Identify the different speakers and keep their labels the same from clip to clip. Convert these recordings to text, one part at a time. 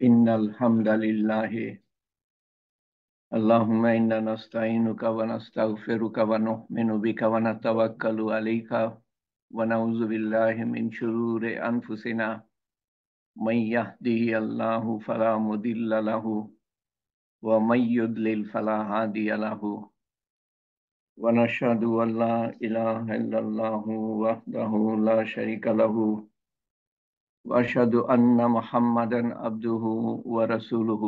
Speaker 1: إن الحمد لله اللهم إنا نستعينك ونستغفرك ونؤمن بك ونتوكل عليك ونعوذ بالله من شرور أنفسنا من يهده الله فلا مضل له ومن يضلل فلا هادي له ونشهد أن لا إله إلا الله وحده لا شريك له وأشهد أن محمدا عبده ورسوله।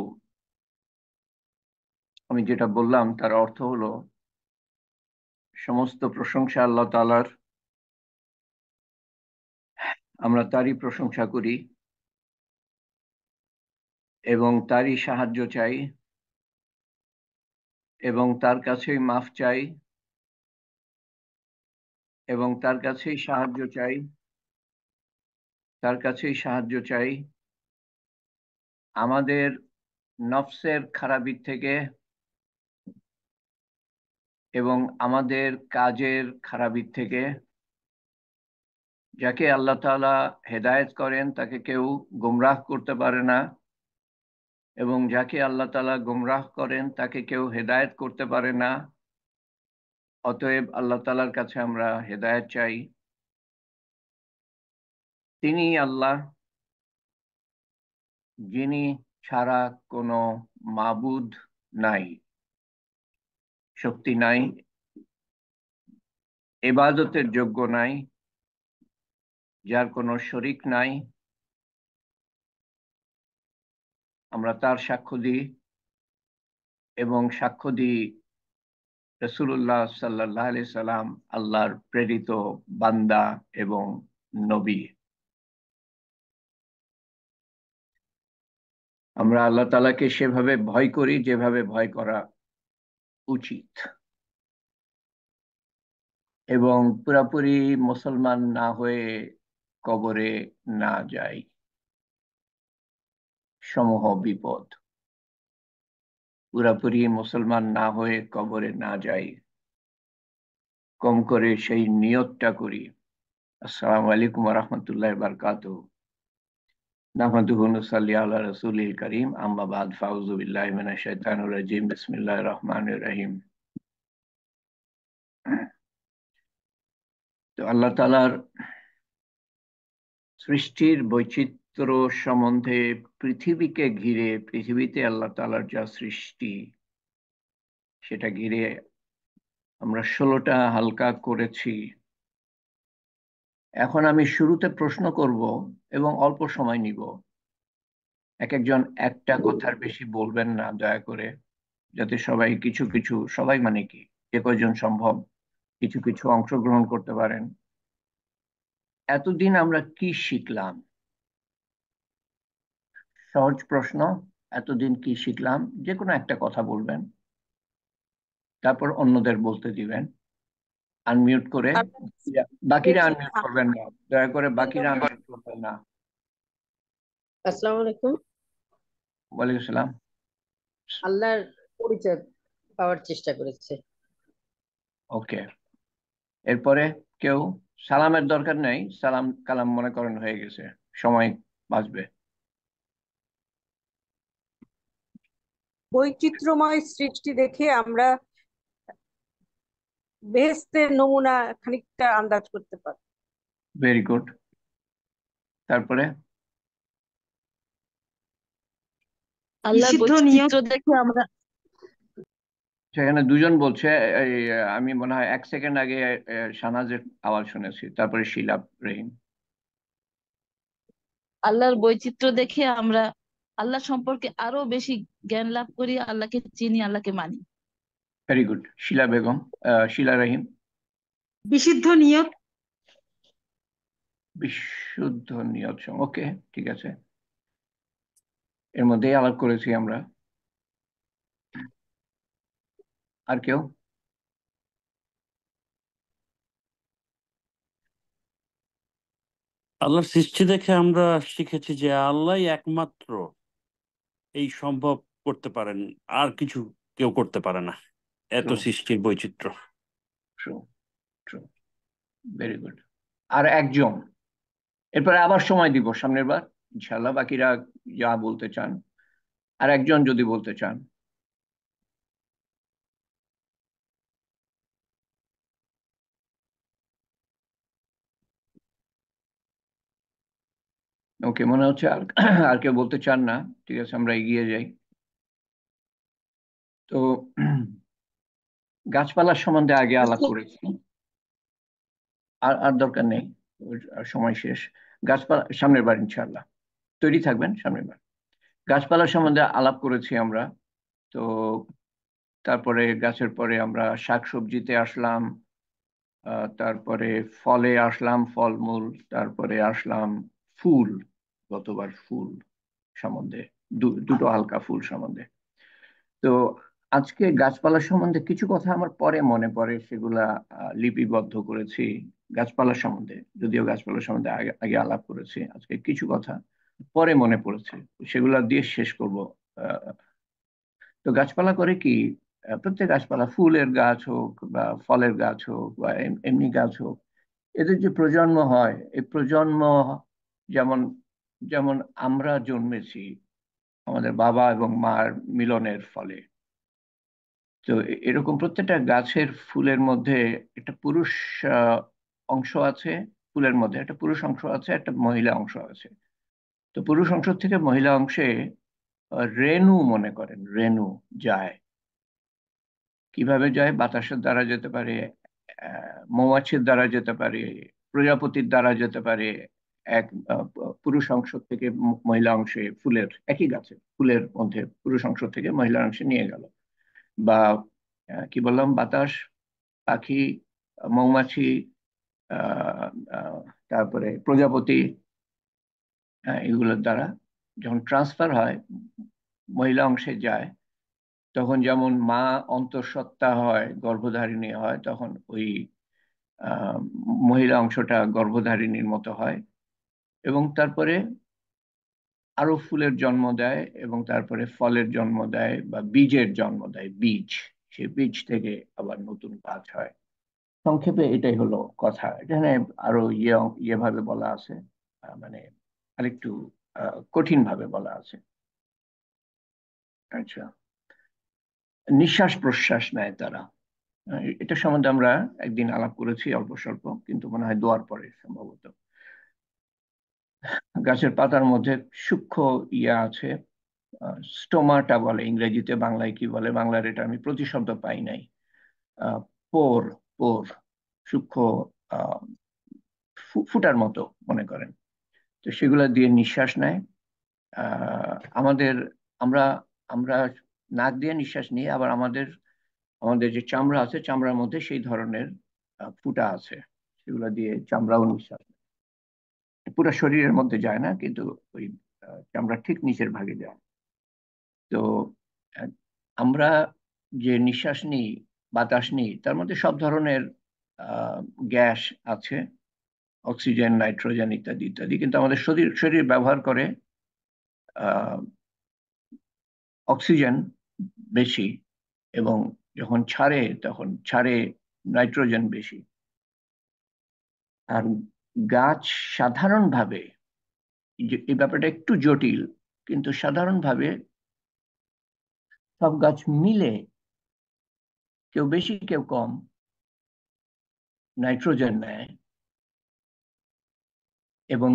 Speaker 1: আমি যেটা বললাম তার অর্থ হলো সমস্ত প্রশংসা আল্লাহ তাআলার। আমরা তারই প্রশংসা করি এবং তারই সাহায্য চাই এবং তার কাছেই মাফ চাই এবং তার কাছেই সাহায্য চাই আমাদের নফসের খারাপির থেকে এবং আমাদের কাজের খারাপির থেকে। যাকে আল্লাহ তাআলা হেদায়েত করেন তাকে কেউ গোমরাহ করতে পারে না, এবং যাকে আল্লাহ তাআলা গোমরাহ করেন তাকে কেউ হেদায়েত করতে পারে না। অতএব আল্লাহ তাআলার কাছে আমরা হেদায়েত চাই। তিনি আল্লাহ, যিনি ছাড়া কোনো মাবুদ নাই, শক্তি নাই, ইবাদতের যোগ্য নাই, যার কোনো শরীক নাই। আমরা তার সাক্ষ্য দিই এবং সাক্ষ্য দিই রাসূলুল্লাহ সাল্লাল্লাহু আলাইহি সাল্লাম আল্লাহর প্রেরিত বান্দা এবং নবী। আমরা আল্লাহ তাআলাকে সেভাবে ভয় করি যেভাবে ভয় করা উচিত, এবং পুরাপুরি মুসলমান না হয়ে কবরে না যাই, সমূহ বিপদ। পুরাপুরি মুসলমান না হয়ে কবরে না যাই, কম করে সেই নিয়তটা করি। আসসালামু আলাইকুম ওয়া রাহমাতুল্লাহি ওয়া বারাকাতুহু। নাহমাদুহু ওয়া নুসাল্লি আলা রাসূলিল কারীম, আম্মা বাদ, ফাউযু বিল্লাহি মিনাশ শাইতানির রাজীম, বিসমিল্লাহির রহমানির রহিম। তো আল্লাহ তাআলার সৃষ্টির বৈচিত্র্য সম্বন্ধে, পৃথিবীকে ঘিরে, পৃথিবীতে আল্লাহ তাআলার যা সৃষ্টি সেটা ঘিরে আমরা 16টা হালকা করেছি। এখন আমি শুরুতে প্রশ্ন করব এবং অল্প সময় নিব। এক একজন একটা কথার বেশি বলবেন না দয়া করে, যাতে সবাই কিছু কিছু, সবাই মানে কি, যে কয়জন সম্ভব কিছু কিছু অংশগ্রহণ করতে পারেন। এতদিন আমরা কি শিখলাম? সহজ প্রশ্ন, এতদিন কি শিখলাম? যে কোনো একটা কথা বলবেন, তারপর অন্যদের বলতে দিবেন আনমিউট করে। বাকিরা আনমিউট করবেন না, দয়া করে বাকিরা আনমিউট করবেন না।
Speaker 2: আসসালামু আলাইকুম।
Speaker 1: ওয়ালাইকুম আসসালাম।
Speaker 2: আল্লাহর পরিচয় পাওয়ার চেষ্টা করেছে।
Speaker 1: ওকে, এরপরে কেউ? সালামের দরকার নেই, সালাম কালাম মনে করেন হয়ে গেছে, সময় বাঁচবে।
Speaker 3: বৈচিত্র্যময় সৃষ্টি দেখে আমরা বেহেশতের নমুনা খানিকটা আন্দাজ করতে পারি।
Speaker 1: Very good. তারপরে
Speaker 4: আল্লাহর বৈচিত্র্য দেখে আমরা
Speaker 1: সেখানে দুজন বলছে। এই, আমি মনে হয় 1 সেকেন্ড আগে শাহনাজের আওয়াজ শুনেছি, তারপরে শিলা রহিম।
Speaker 4: আল্লাহর বৈচিত্র্য দেখে আমরা আল্লাহ সম্পর্কে আরো বেশি জ্ঞান লাভ করি, আল্লাহকে চিনি, আল্লাহকে মানি।
Speaker 1: Very good. শিলা বেগম, শিলা রহিম।
Speaker 3: বিশুদ্ধ নিয়ত।
Speaker 1: বিশুদ্ধ নিয়ত। ওকে, ঠিক আছে, এর মধ্যেই আলাপ করেছি আমরা। আর কেউ?
Speaker 5: আল্লাহর সৃষ্টি দেখে আমরা শিখেছি যে আল্লাহ একমাত্র এই সম্ভব করতে পারেন, আর কিছু কেউ করতে পারে না। এত সৃষ্টির বৈচিত্র্য।
Speaker 1: Very good. আর একজন, এরপরে আবার সময় দিব সামনের বার, ইনশাল্লাহ বাকিরা যা বলতে চান, আর একজন যদি বলতে চান। ওকে, মনে হচ্ছে আর আর কেউ বলতে চান না। ঠিক আছে, আমরা এগিয়ে যাই। তো গাছপালার সম্বন্ধে আগে আলাপ করেছি, আর আর দরকার নেই, আর সময় শেষ। গাছপালা সামনের বার ইনশাল্লাহ তৈরি থাকবেন, সামনের বার। গাছপালা সম্বন্ধে আলাপ করেছি আমরা। তো তারপরে গাছের পরে আমরা শাকসবজিতে আসলাম, তারপরে ফলে আসলাম, ফলমূল, তারপরে আসলাম ফুল, গতবার ফুল সম্বন্ধে, দুটো হালকা ফুল সম্বন্ধে। তো আজকে গাছপালা সম্বন্ধে কিছু কথা আমার পরে মনে পড়ে, সেগুলা লিপিবদ্ধ করেছি গাছপালা সম্বন্ধে। যদিও গাছপালা সম্বন্ধে আগে আগে আলাপ করেছি, আজকে কিছু কথা পরে মনে পড়েছে, সেগুলা দিয়ে শেষ করব। আহ, তো গাছপালা করে কি, প্রত্যেক গাছপালা, ফুলের গাছ হোক বা ফলের গাছ হোক বা এমনি গাছ হোক, এদের যে প্রজন্ম হয়, এই প্রজন্ম যেমন যেমন আমরা জন্মেছি আমাদের বাবা এবং মার মিলনের ফলে। তো এরকম প্রত্যেকটা গাছের ফুলের মধ্যে একটা পুরুষ আহ, অংশ আছে, ফুলের মধ্যে একটা পুরুষ অংশ আছে, একটা মহিলা অংশ আছে। তো পুরুষ অংশ থেকে মহিলা অংশে রেণু, মনে করেন রেণু যায়। কিভাবে যায়? বাতাসের দ্বারা যেতে পারে, মৌমাছির দ্বারা যেতে পারে, প্রজাপতির দ্বারা যেতে পারে। এক পুরুষ অংশ থেকে মহিলা অংশে, ফুলের একই গাছে ফুলের মধ্যে পুরুষ অংশ থেকে মহিলা অংশে নিয়ে গেল। বা কি বললাম, বাতাস, পাখি, মৌমাছি, আহ, আহ, তারপরে প্রজাপতি, এগুলোর দ্বারা যখন ট্রান্সফার হয়, মহিলা অংশে যায়, তখন যেমন মা অন্তঃসত্ত্বা হয়, গর্ভধারিণী হয়, তখন ওই আহ, মহিলা অংশটা গর্ভধারিণীর মতো হয়। এবং তারপরে আরো ফুলের জন্ম দেয়, এবং তারপরে ফলের জন্ম দেয় বা বীজের জন্ম দেয়, বীজ। সেই বীজ থেকে আবার নতুন গাছ হয়। সংক্ষেপে এটাই হলো কথা। এখানে আরো ইয়ে ভাবে বলা আছে, মানে আরেকটু কঠিন ভাবে বলা আছে। আচ্ছা, নিঃশ্বাস প্রশ্বাস নেয় তারা। এটা সম্বন্ধে আমরা একদিন আলাপ করেছি অল্প স্বল্প, কিন্তু মনে হয় দোয়ার পরে সম্ভবত। গাছের পাতার মধ্যে সূক্ষ্ম ইয়া আছে, স্টোমাটা বলে ইংরেজিতে, বাংলায় কি বলে, বাংলার এটা আমি প্রতিশব্দ পাই নাই। আহ, পোর, পোর, সূক্ষ্ম আহ, ফুটার মতো মনে করেন। তো সেগুলা দিয়ে নিঃশ্বাস নেয়। আমাদের, আমরা আমরা নাক দিয়ে নিঃশ্বাস নিই, আবার আমাদের আমাদের যে চামড়া আছে, চামড়ার মধ্যে সেই ধরনের ফুটা আছে, সেগুলো দিয়ে চামড়াও নিঃশ্বাস নেয়। পুরো শরীরের মধ্যে যায় না, কিন্তু ওই চামড়ার ঠিক নিচের ভাগে যায়। তো আহ, আমরা যে নিঃশ্বাস নিই, বাতাস নিই, তার মধ্যে সব ধরনের গ্যাস আছে, অক্সিজেন, নাইট্রোজেন ইত্যাদি ইত্যাদি। কিন্তু আমাদের শরীর শরীর ব্যবহার করে আহ, অক্সিজেন বেশি, এবং যখন ছাড়ে তখন ছাড়ে নাইট্রোজেন বেশি। আর গাছ সাধারণভাবে, এই ব্যাপারটা একটু জটিল, কিন্তু সাধারণভাবে সব গাছ মিলে, কেউ বেশি কেউ কম নাইট্রোজেন নেয়, এবং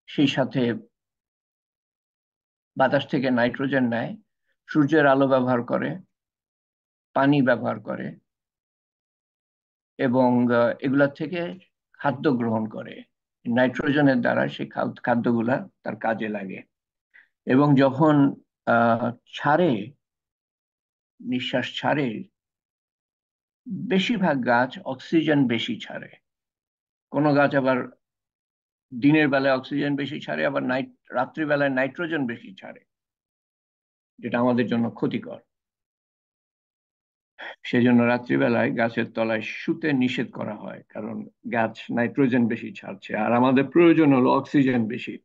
Speaker 1: সেই সাথে বাতাস থেকে নাইট্রোজেন নেয়, সূর্যের আলো ব্যবহার করে, পানি ব্যবহার করে, এবং এগুলা থেকে খাদ্য গ্রহণ করে। নাইট্রোজেনের দ্বারা সেই খাদ্যগুলা তার কাজে লাগে। এবং যখন আহ ছাড়ে, নিঃশ্বাস ছাড়ে, বেশিরভাগ গাছ অক্সিজেন বেশি ছাড়ে। কোনো গাছ আবার দিনের বেলায় অক্সিজেন বেশি ছাড়ে, আবার রাত্রিবেলায় নাইট্রোজেন বেশি ছাড়ে, যেটা আমাদের জন্য ক্ষতিকর। সেজন্য রাত্রিবেলায় গাছের তলায় শুতে নিষেধ করা হয়, কারণ গাছ নাইট্রোজেন বেশি ছাড়ছে, আর আমাদের প্রয়োজন হলো অক্সিজেন বেশি।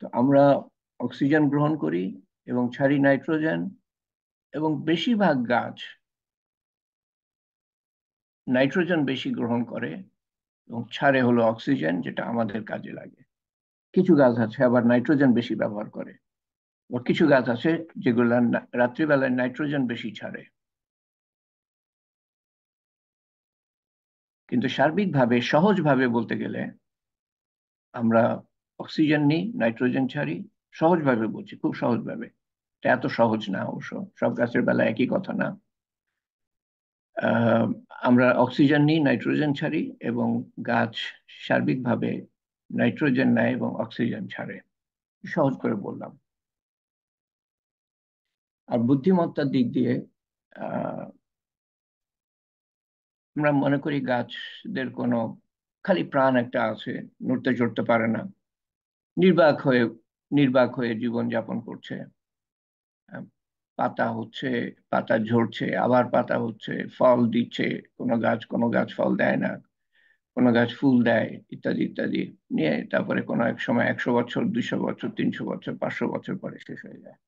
Speaker 1: তো আমরা অক্সিজেন গ্রহণ করি এবং ছাড়ি নাইট্রোজেন, এবং বেশিরভাগ গাছ নাইট্রোজেন বেশি গ্রহণ করে এবং ছাড়ে হলো অক্সিজেন, যেটা আমাদের কাজে লাগে। কিছু গাছ আছে আবার নাইট্রোজেন বেশি ব্যবহার করে, আবার কিছু গাছ আছে যেগুলো রাত্রিবেলায় নাইট্রোজেন বেশি ছাড়ে। কিন্তু সার্বিকভাবে সহজভাবে বলতে গেলে আমরা অক্সিজেন নিই, নাইট্রোজেন ছাড়ি। সহজভাবে বলছি, খুব সহজভাবে, এটা এত সহজ না অবশ্য, সব গাছের বেলা একই কথা না। আহ, আমরা অক্সিজেন নিই, নাইট্রোজেন ছাড়ি, এবং গাছ সার্বিকভাবে নাইট্রোজেন নেয় এবং অক্সিজেন ছাড়ে। সহজ করে বললাম। আর বুদ্ধিমত্তার দিক দিয়ে আহ আমরা মনে করি গাছদের কোনো খালি প্রাণ একটা আছে, নড়তে চড়তে পারে না, নির্বাক হয়ে জীবন যাপন করছে। আহ, পাতা হচ্ছে, পাতা ঝরছে, আবার পাতা হচ্ছে, ফল দিচ্ছে, কোনো গাছ ফল দেয় না, কোনো গাছ ফুল দেয়, ইত্যাদি ইত্যাদি নিয়ে তারপরে কোনো এক সময় 100 বছর, 200 বছর, 300 বছর, 500 বছর পরে শেষ হয়ে যায়।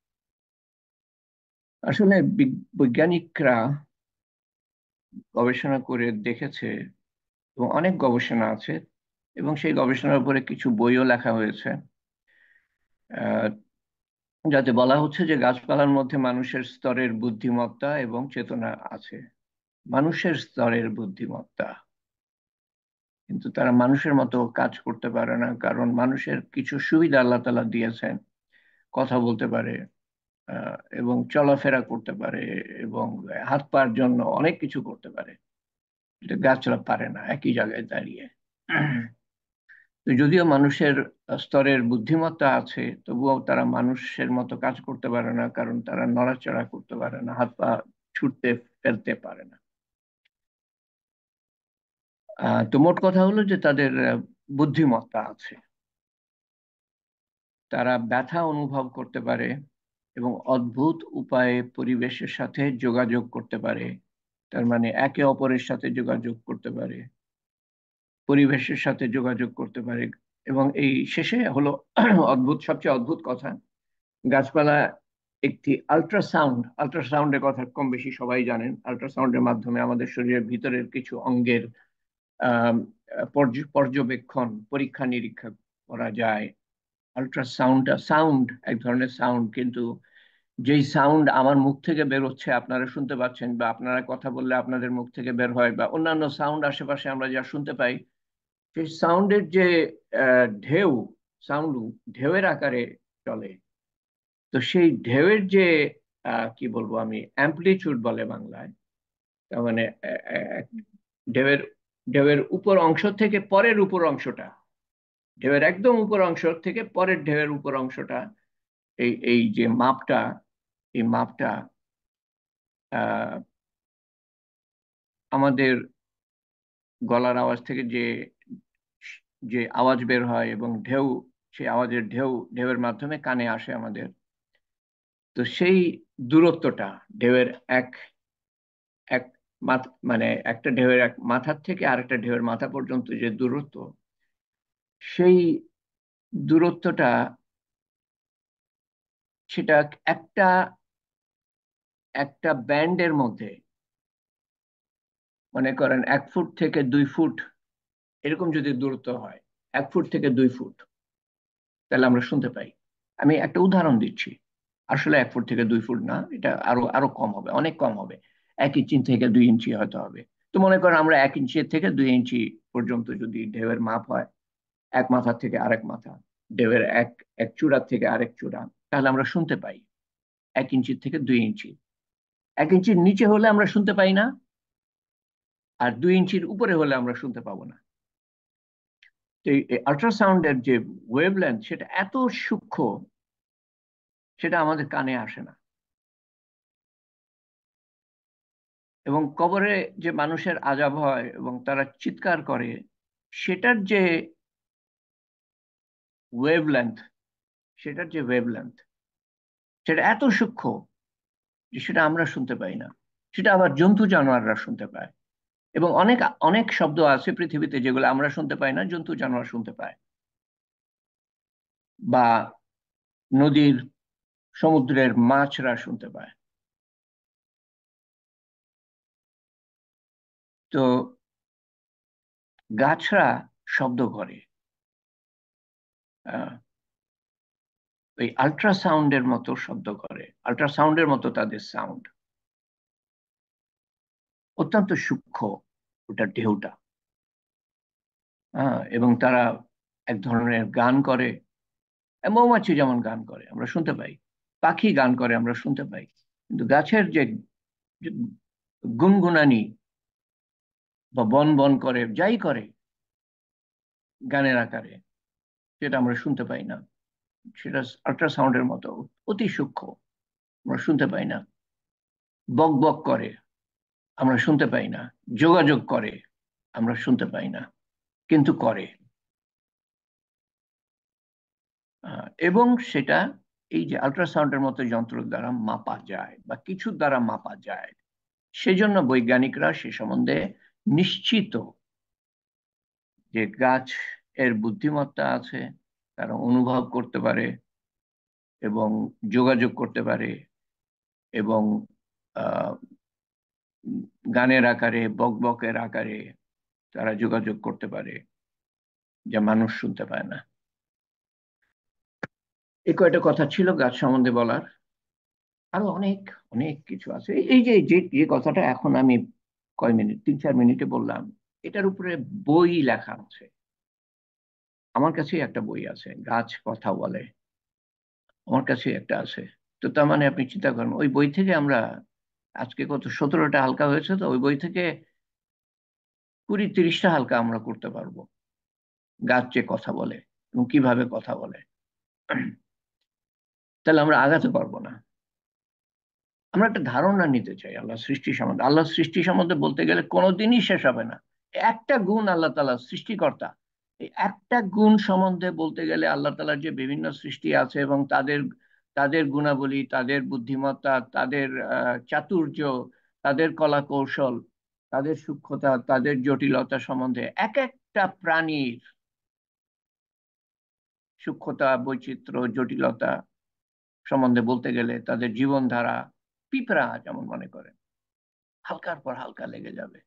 Speaker 1: আসলে বৈজ্ঞানিকরা গবেষণা করে দেখেছে, এবং অনেক গবেষণা আছে, এবং সেই গবেষণার উপরে কিছু বইও লেখা হয়েছে, আহ, যাতে বলা হচ্ছে যে গাছপালার মধ্যে মানুষের স্তরের বুদ্ধিমত্তা এবং চেতনা আছে। মানুষের স্তরের বুদ্ধিমত্তা, কিন্তু তারা মানুষের মতো কাজ করতে পারে না, কারণ মানুষের কিছু সুবিধা আল্লাহ তাআলা দিয়েছেন। কথা বলতে পারে, এবং চলাফেরা করতে পারে, এবং হাত পার জন্য অনেক কিছু করতে পারে, যেটা গাছরা পারে না একই জায়গায় দাঁড়িয়ে। তো যদিও মানুষের স্তরের বুদ্ধিমত্তা আছে, তবুও তারা মানুষের মতো কাজ করতে পারে না, কারণ তারা নড়াচড়া করতে পারে না, হাত পা ছুটতে ফেলতে পারে না। তো মোট কথা হলো যে তাদের বুদ্ধিমত্তা আছে। তারা ব্যথা অনুভব করতে পারে এবং অদ্ভুত উপায়ে পরিবেশের সাথে যোগাযোগ করতে পারে। তার মানে একে অপরের সাথে যোগাযোগ করতে পারে, পরিবেশের সাথে যোগাযোগ করতে পারে। এবং এই শেষে হলো সবচেয়ে অদ্ভুত কথা, গাছপালা একটি আল্ট্রাসাউন্ডের কথা কম বেশি সবাই জানেন। আল্ট্রাসাউন্ডের মাধ্যমে আমাদের শরীরের ভিতরের কিছু অঙ্গের আহ, পর্যবেক্ষণ, পরীক্ষা নিরীক্ষা করা যায়। সাউন্ড এক ধরনের সাউন্ড, কিন্তু যেই সাউন্ড আমার মুখ থেকে বের হচ্ছে আপনারা শুনতে পাচ্ছেন, বা আপনারা কথা বললে আপনাদের মুখ থেকে বের হয়, বা অন্যান্য সাউন্ড আশেপাশে আমরা যা শুনতে পাই, সেই সাউন্ডের যে ঢেউ, সাউন্ড ঢেউয়ের আকারে চলে। তো সেই ঢেউয়ের যে কি বলবো আমি, অ্যাম্পলিটিউড বলে বাংলায়, তার মানে ঢেউয়ের ঢেউয়ের উপর অংশ থেকে পরের উপর অংশটা, ঢেউয়ের একদম উপর অংশ থেকে পরের ঢেউয়ের উপর অংশটা, এই এই যে মাপটা, এই মাপটা আহ, আমাদের গলার আওয়াজ থেকে যে যে আওয়াজ বের হয়, এবং ঢেউ, সেই আওয়াজের ঢেউয়ের মাধ্যমে কানে আসে আমাদের। তো সেই দূরত্বটা, ঢেউয়ের এক এক মানে একটা ঢেউয়ের এক মাথার থেকে আরেকটা ঢেউয়ের মাথা পর্যন্ত যে দূরত্ব, সেই দূরত্বটা, সেটা একটা একটা ব্যান্ডের মধ্যে, মনে করেন 1 ফুট থেকে 2 ফুট, এরকম যদি দূরত্ব হয়, 1 ফুট থেকে 2 ফুট, তাহলে আমরা শুনতে পাই। আমি একটা উদাহরণ দিচ্ছি, আসলে 1 ফুট থেকে 2 ফুট না, এটা আরো আরো কম হবে, অনেক কম হবে, 1 ইঞ্চি থেকে 2 ইঞ্চি হয়তো হবে। তো মনে করেন আমরা 1 ইঞ্চি থেকে 2 ইঞ্চি পর্যন্ত যদি ঢেউয়ের মাপ হয়, এক মাথা থেকে আরেক মাথা, ঢেউয়ের এক এক চূড়া থেকে আরেক চূড়া, তাহলে আমরা শুনতে পাই 1 ইঞ্চি থেকে 2 ইঞ্চি। 1 ইঞ্চির নিচে হলে আমরা শুনতে পাই না, আর 2 ইঞ্চির উপরে হলে আমরা শুনতে পাবো না। তো এই আল্ট্রাসাউন্ডের যে ওয়েভলেন্থ, সেটা এত সূক্ষ্ম, সেটা আমাদের কানে আসে না। এবং কবরে যে মানুষের আযাব হয় এবং তারা চিৎকার করে, সেটার যে ওয়েভলেন্থ সেটার যে ওয়েভলেন্থ সেটা এত সূক্ষ্ম যে সেটা আমরা শুনতে পাই না, সেটা আবার জন্তু জানোয়াররা শুনতে পায়। এবং অনেক অনেক শব্দ আছে পৃথিবীতে যেগুলো আমরা শুনতে পাই না, জন্তু জানোয়ার শুনতে পায়, বা নদীর, সমুদ্রের মাছরা শুনতে পায়। তো গাছরা শব্দ করে, ওই আল্ট্রাসাউন্ডের মতো শব্দ করে, আল্ট্রাসাউন্ডের মতো তাদের সাউন্ড, অত্যন্ত সূক্ষ্ম ওটা ঢেউটা। এবং তারা এক ধরনের গান করে, মৌমাছি যেমন গান করে আমরা শুনতে পাই, পাখি গান করে আমরা শুনতে পাই, কিন্তু গাছের যে গুনগুনানি বা বন বন করে যাই করে গানের আকারে, সেটা আমরা শুনতে পাই না। সেটা আল্ট্রাসাউন্ডের মতো অতি সূক্ষ্ম, আমরা শুনতে পাই না। বক বক করে আমরা শুনতে পাই না, যোগাযোগ করে আমরা শুনতে পাই না, কিন্তু করে। এবং সেটা এই যে আল্ট্রাসাউন্ডের মতো যন্ত্র দ্বারা মাপা যায় বা কিছু দ্বারা মাপা যায়। সেজন্য বৈজ্ঞানিকরা সে সম্বন্ধে নিশ্চিত যে গাছ এর বুদ্ধিমত্তা আছে, তারা অনুভব করতে পারে এবং যোগাযোগ করতে পারে, এবং গানের আকারে বকবকের আকারে তারা যোগাযোগ করতে পারে, যা মানুষ শুনতে পায় না। এই কয়টা কথা ছিল গাছ সম্বন্ধে বলার। আরো অনেক অনেক কিছু আছে। এই যে যে যে কথাটা এখন আমি কয় মিনিট 3-4 মিনিটে বললাম, এটার উপরে বই লেখা আছে। আমার কাছে একটা বই আছে, গাছ কথা বলে, আমার কাছে একটা আছে। তো তার মানে আপনি চিন্তা করেন, ওই বই থেকে আমরা আজকে কত 17টা হালকা হয়েছে, তো ওই বই থেকে 20-30টা হালকা আমরা করতে পারবো, গাছ যে কথা বলে এবং কিভাবে কথা বলে। তাহলে আমরা আগাতে পারবো না। আমরা একটা ধারণা নিতে চাই আল্লাহ সৃষ্টি সম্বন্ধে। আল্লাহ সৃষ্টি সম্বন্ধে বলতে গেলে কোনোদিনই শেষ হবে না। একটা গুণ আল্লাহ তাআলা সৃষ্টিকর্তা, এই একটা গুণ সম্বন্ধে বলতে গেলে আল্লাহ তাআলার যে বিভিন্ন সৃষ্টি আছে এবং তাদের তাদের গুণাবলী, তাদের বুদ্ধিমত্তা, তাদের চাতুর্য, তাদের কলা কৌশল, তাদের সূক্ষ্মতা, তাদের জটিলতা সম্বন্ধে, এক একটা প্রাণীর সূক্ষ্মতা, বৈচিত্র্য, জটিলতা সম্বন্ধে বলতে গেলে, তাদের জীবনধারা, পিঁপড়া যেমন মনে করেন হালকার পর হালকা লেগে যাবে,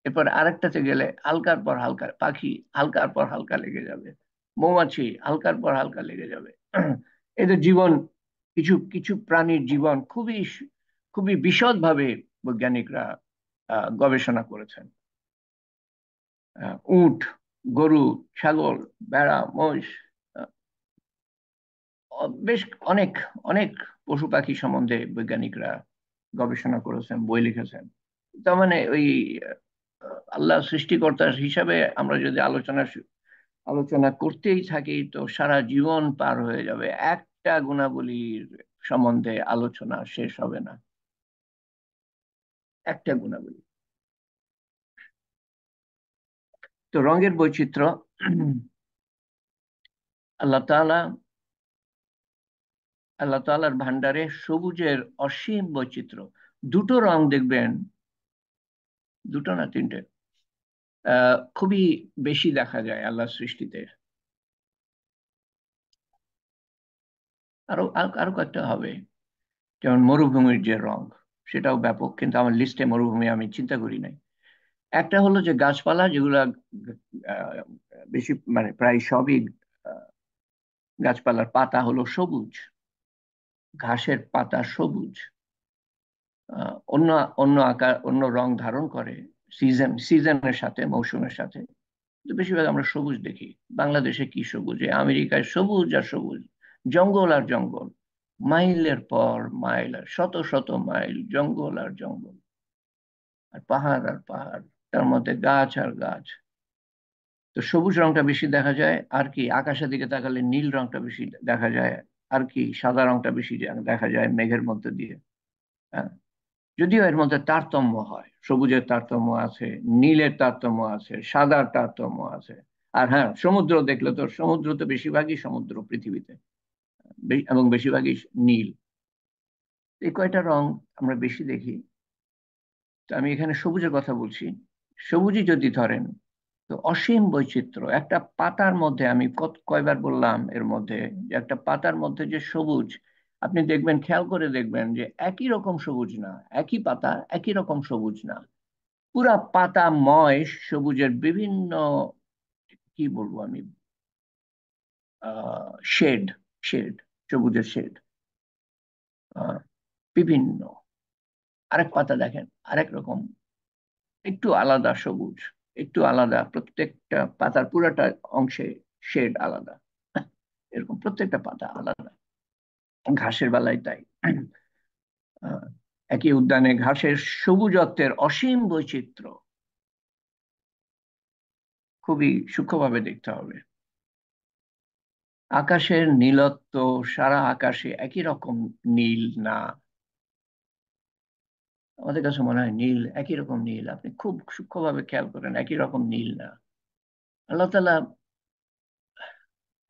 Speaker 1: এরপর আরেকটাতে গেলে হালকার পর হালকা, পাখি হালকার পর হালকা লেগে যাবে, মৌমাছি হালকার পর হালকা লেগে যাবে। এদের জীবন, কিছু কিছু প্রাণীর জীবন খুবই খুবই বিশদভাবে বৈজ্ঞানিকরা গবেষণা করেছেন। উট, গরু, ছাগল, ভেড়া, মহিষ, বেশ অনেক অনেক পশু পাখি সম্বন্ধে বৈজ্ঞানিকরা গবেষণা করেছেন, বই লিখেছেন। তার মানে ওই আল্লাহ সৃষ্টিকর্তা হিসাবে আমরা যদি আলোচনা করতেই থাকি, তো সারা জীবন পার হয়ে যাবে, একটা গুণাবলীর সম্বন্ধে আলোচনা শেষ হবে না। একটা গুণাবলী। তো রঙের বৈচিত্র্য, আল্লাহ তাআলা আল্লাহ তাআলার ভান্ডারে সবুজের অসীম বৈচিত্র্য। দুটো রং দেখবেন, দুটো না তিনটে, খুবই বেশি দেখা যায় আল্লাহর সৃষ্টিতে। আরো আরো কয়েকটা হবে, যেমন মরুভূমির যে রং, সেটাও ব্যাপক, কিন্তু আমার লিস্টে মরুভূমি আমি চিন্তা করি নাই। একটা হলো যে গাছপালা যেগুলা বেশি মানে প্রায় সবই গাছপালার পাতা হলো সবুজ, ঘাসের পাতা সবুজ, অন্য অন্য আকার অন্য রং ধারণ করে সিজনের সাথে, মৌসুমের সাথে। তো বেশিরভাগ আমরা সবুজ দেখি। বাংলাদেশে কি সবুজ, আমেরিকায় সবুজ আর সবুজ, জঙ্গল আর জঙ্গল, মাইলের পর মাইল আর শত শত মাইল জঙ্গল আর জঙ্গল, আর পাহাড় আর পাহাড়, তার মধ্যে গাছ আর গাছ। তো সবুজ রংটা বেশি দেখা যায়। আর কি আকাশের দিকে তাকালে নীল রংটা বেশি দেখা যায়। আর কি সাদা রংটা বেশি দেখা যায় মেঘের মধ্যে দিয়ে। হ্যাঁ, যদিও এর মধ্যে তারতম্য হয়, সবুজের তারতম্য আছে, নীলের তারতম্য আছে, সাদার তারতম্য আছে। আর হ্যাঁ, সমুদ্র দেখলে তো, সমুদ্র তো বেশিরভাগই সমুদ্র পৃথিবীতে, এবং বেশিরভাগই নীল। এই কয়টা রং আমরা বেশি দেখি। তো আমি এখানে সবুজের কথা বলছি। সবুজই যদি ধরেন, তো অসীম বৈচিত্র্য। একটা পাতার মধ্যে, আমি কয়বার বললাম এর মধ্যে, যে একটা পাতার মধ্যে যে সবুজ, আপনি দেখবেন, খেয়াল করে দেখবেন যে একই রকম সবুজ না, একই পাতা একই রকম সবুজ না। পুরা পাতাময় সবুজের বিভিন্ন, কি বলবো আমি, শেড, শেড, সবুজের শেড, বিভিন্ন। আরেক পাতা দেখেন, আরেক রকম, একটু আলাদা সবুজ, একটু আলাদা, প্রত্যেকটা পাতার পুরাটা অংশে শেড আলাদা, এরকম প্রত্যেকটা পাতা আলাদা। ঘাসের বেলায় তাই। আহ, একই উদ্যানে ঘাসের সবুজত্বের অসীম বৈচিত্র্য খুবই সূক্ষ্মভাবে দেখতে হবে। আকাশের নীলত্ব, সারা আকাশে একই রকম নীল না। আমাদের কাছে মনে হয় নীল, একই রকম নীল, আপনি খুব সূক্ষ্মভাবে খেয়াল করেন, একই রকম নীল না। আল্লাহ তাআলা,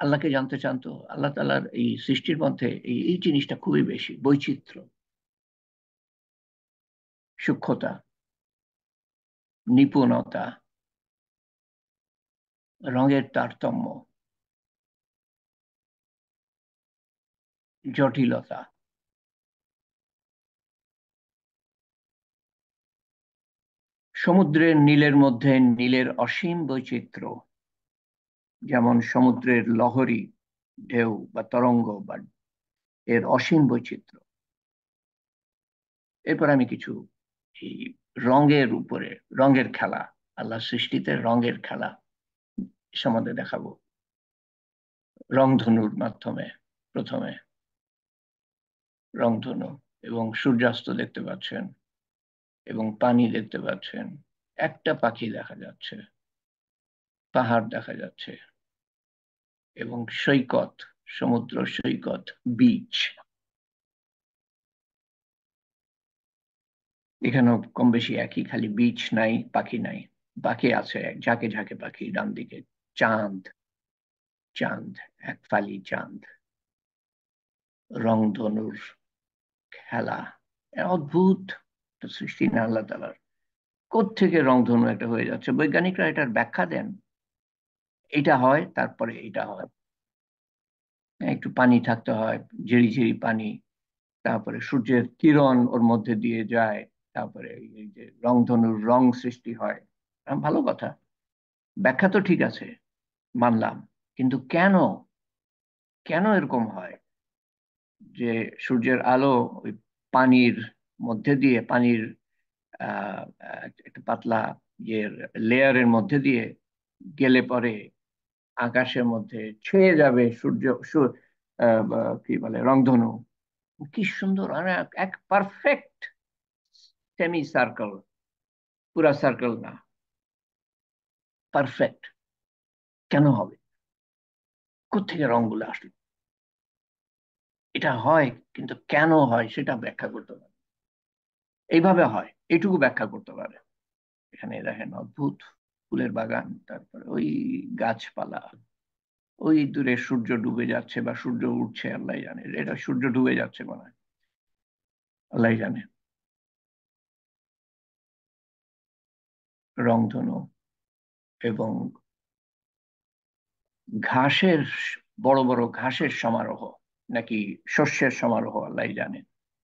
Speaker 1: আল্লাহকে জানতে চান তো, আল্লাহ তাআলার এই সৃষ্টির মধ্যে এই জিনিসটা খুবই বেশি, বৈচিত্র্য, সূক্ষ্মতা, নিপুণতা, রঙের তারতম্য, জটিলতা। সমুদ্রের নীলের মধ্যে নীলের অসীম বৈচিত্র্য, যেমন সমুদ্রের লহরী, ঢেউ বা তরঙ্গ বা এর অসীম বৈচিত্র্য। এরপর আমি কিছু এই রঙের উপরে, রঙের খেলা, আল্লাহ সৃষ্টিতে রঙের খেলা সম্বন্ধে দেখাবো। রংধনুর মাধ্যমে, প্রথমে রংধনু, এবং সূর্যাস্ত দেখতে পাচ্ছেন, এবং পানি দেখতে পাচ্ছেন, একটা পাখি দেখা যাচ্ছে, পাহাড় দেখা যাচ্ছে, এবং সৈকত, সমুদ্র সৈকত, বিচ। এখানেও কম বেশি একই, খালি বিচ নাই, পাখি নাই। পাখি আছে, ঝাঁকে ঝাঁকে পাখি ডান দিকে। চাঁদ, চাঁদ, এক ফালি চাঁদ, রংধনুর খেলা। অদ্ভুত সৃষ্টি না আল্লাহ তাআলার। কোত্থেকে রংধনু একটা হয়ে যাচ্ছে, বৈজ্ঞানিকরা এটার ব্যাখ্যা দেন, এটা হয় তারপরে এটা হয়। একটু পানি থাকতে হয়, ঝিরি ঝিরি পানি, তারপরে সূর্যের কিরণ ওর মধ্যে দিয়ে যায়, তারপরে এই যে রংধনুর রং সৃষ্টি হয়। ভালো কথা, ব্যাখ্যা তো ঠিক আছে, মানলাম, কিন্তু কেন, কেন এরকম হয় যে সূর্যের আলো ওই পানির মধ্যে দিয়ে, পানির একটা পাতলা ইয়ের লেয়ারের মধ্যে দিয়ে গেলে পরে আকাশের মধ্যে ছুঁয়ে যাবে সূর্য, কি বলে, রংধনু। কি সুন্দর, মানে এক পারফেক্ট সেমি সার্কেল, পুরা সার্কেল না, পারফেক্ট। কেন হবে, কোত্থেকে রংগুলো আসলো, এটা হয়, কিন্তু কেন হয় সেটা ব্যাখ্যা করতে পারে। এইভাবে হয়, এটুকু ব্যাখ্যা করতে পারে। এখানে দেখেন অদ্ভুত ফুলের বাগান, তারপরে ওই গাছপালা, ওই দূরে সূর্য ডুবে যাচ্ছে বা সূর্য উঠছে, আল্লাহ জানে, এটা সূর্য ডুবে যাচ্ছে মনে হয়, আল্লাহ জানে। রংধনু এবং ঘাসের, বড় বড় ঘাসের সমারোহ, নাকি শস্যের সমারোহ, আল্লাহ জানে।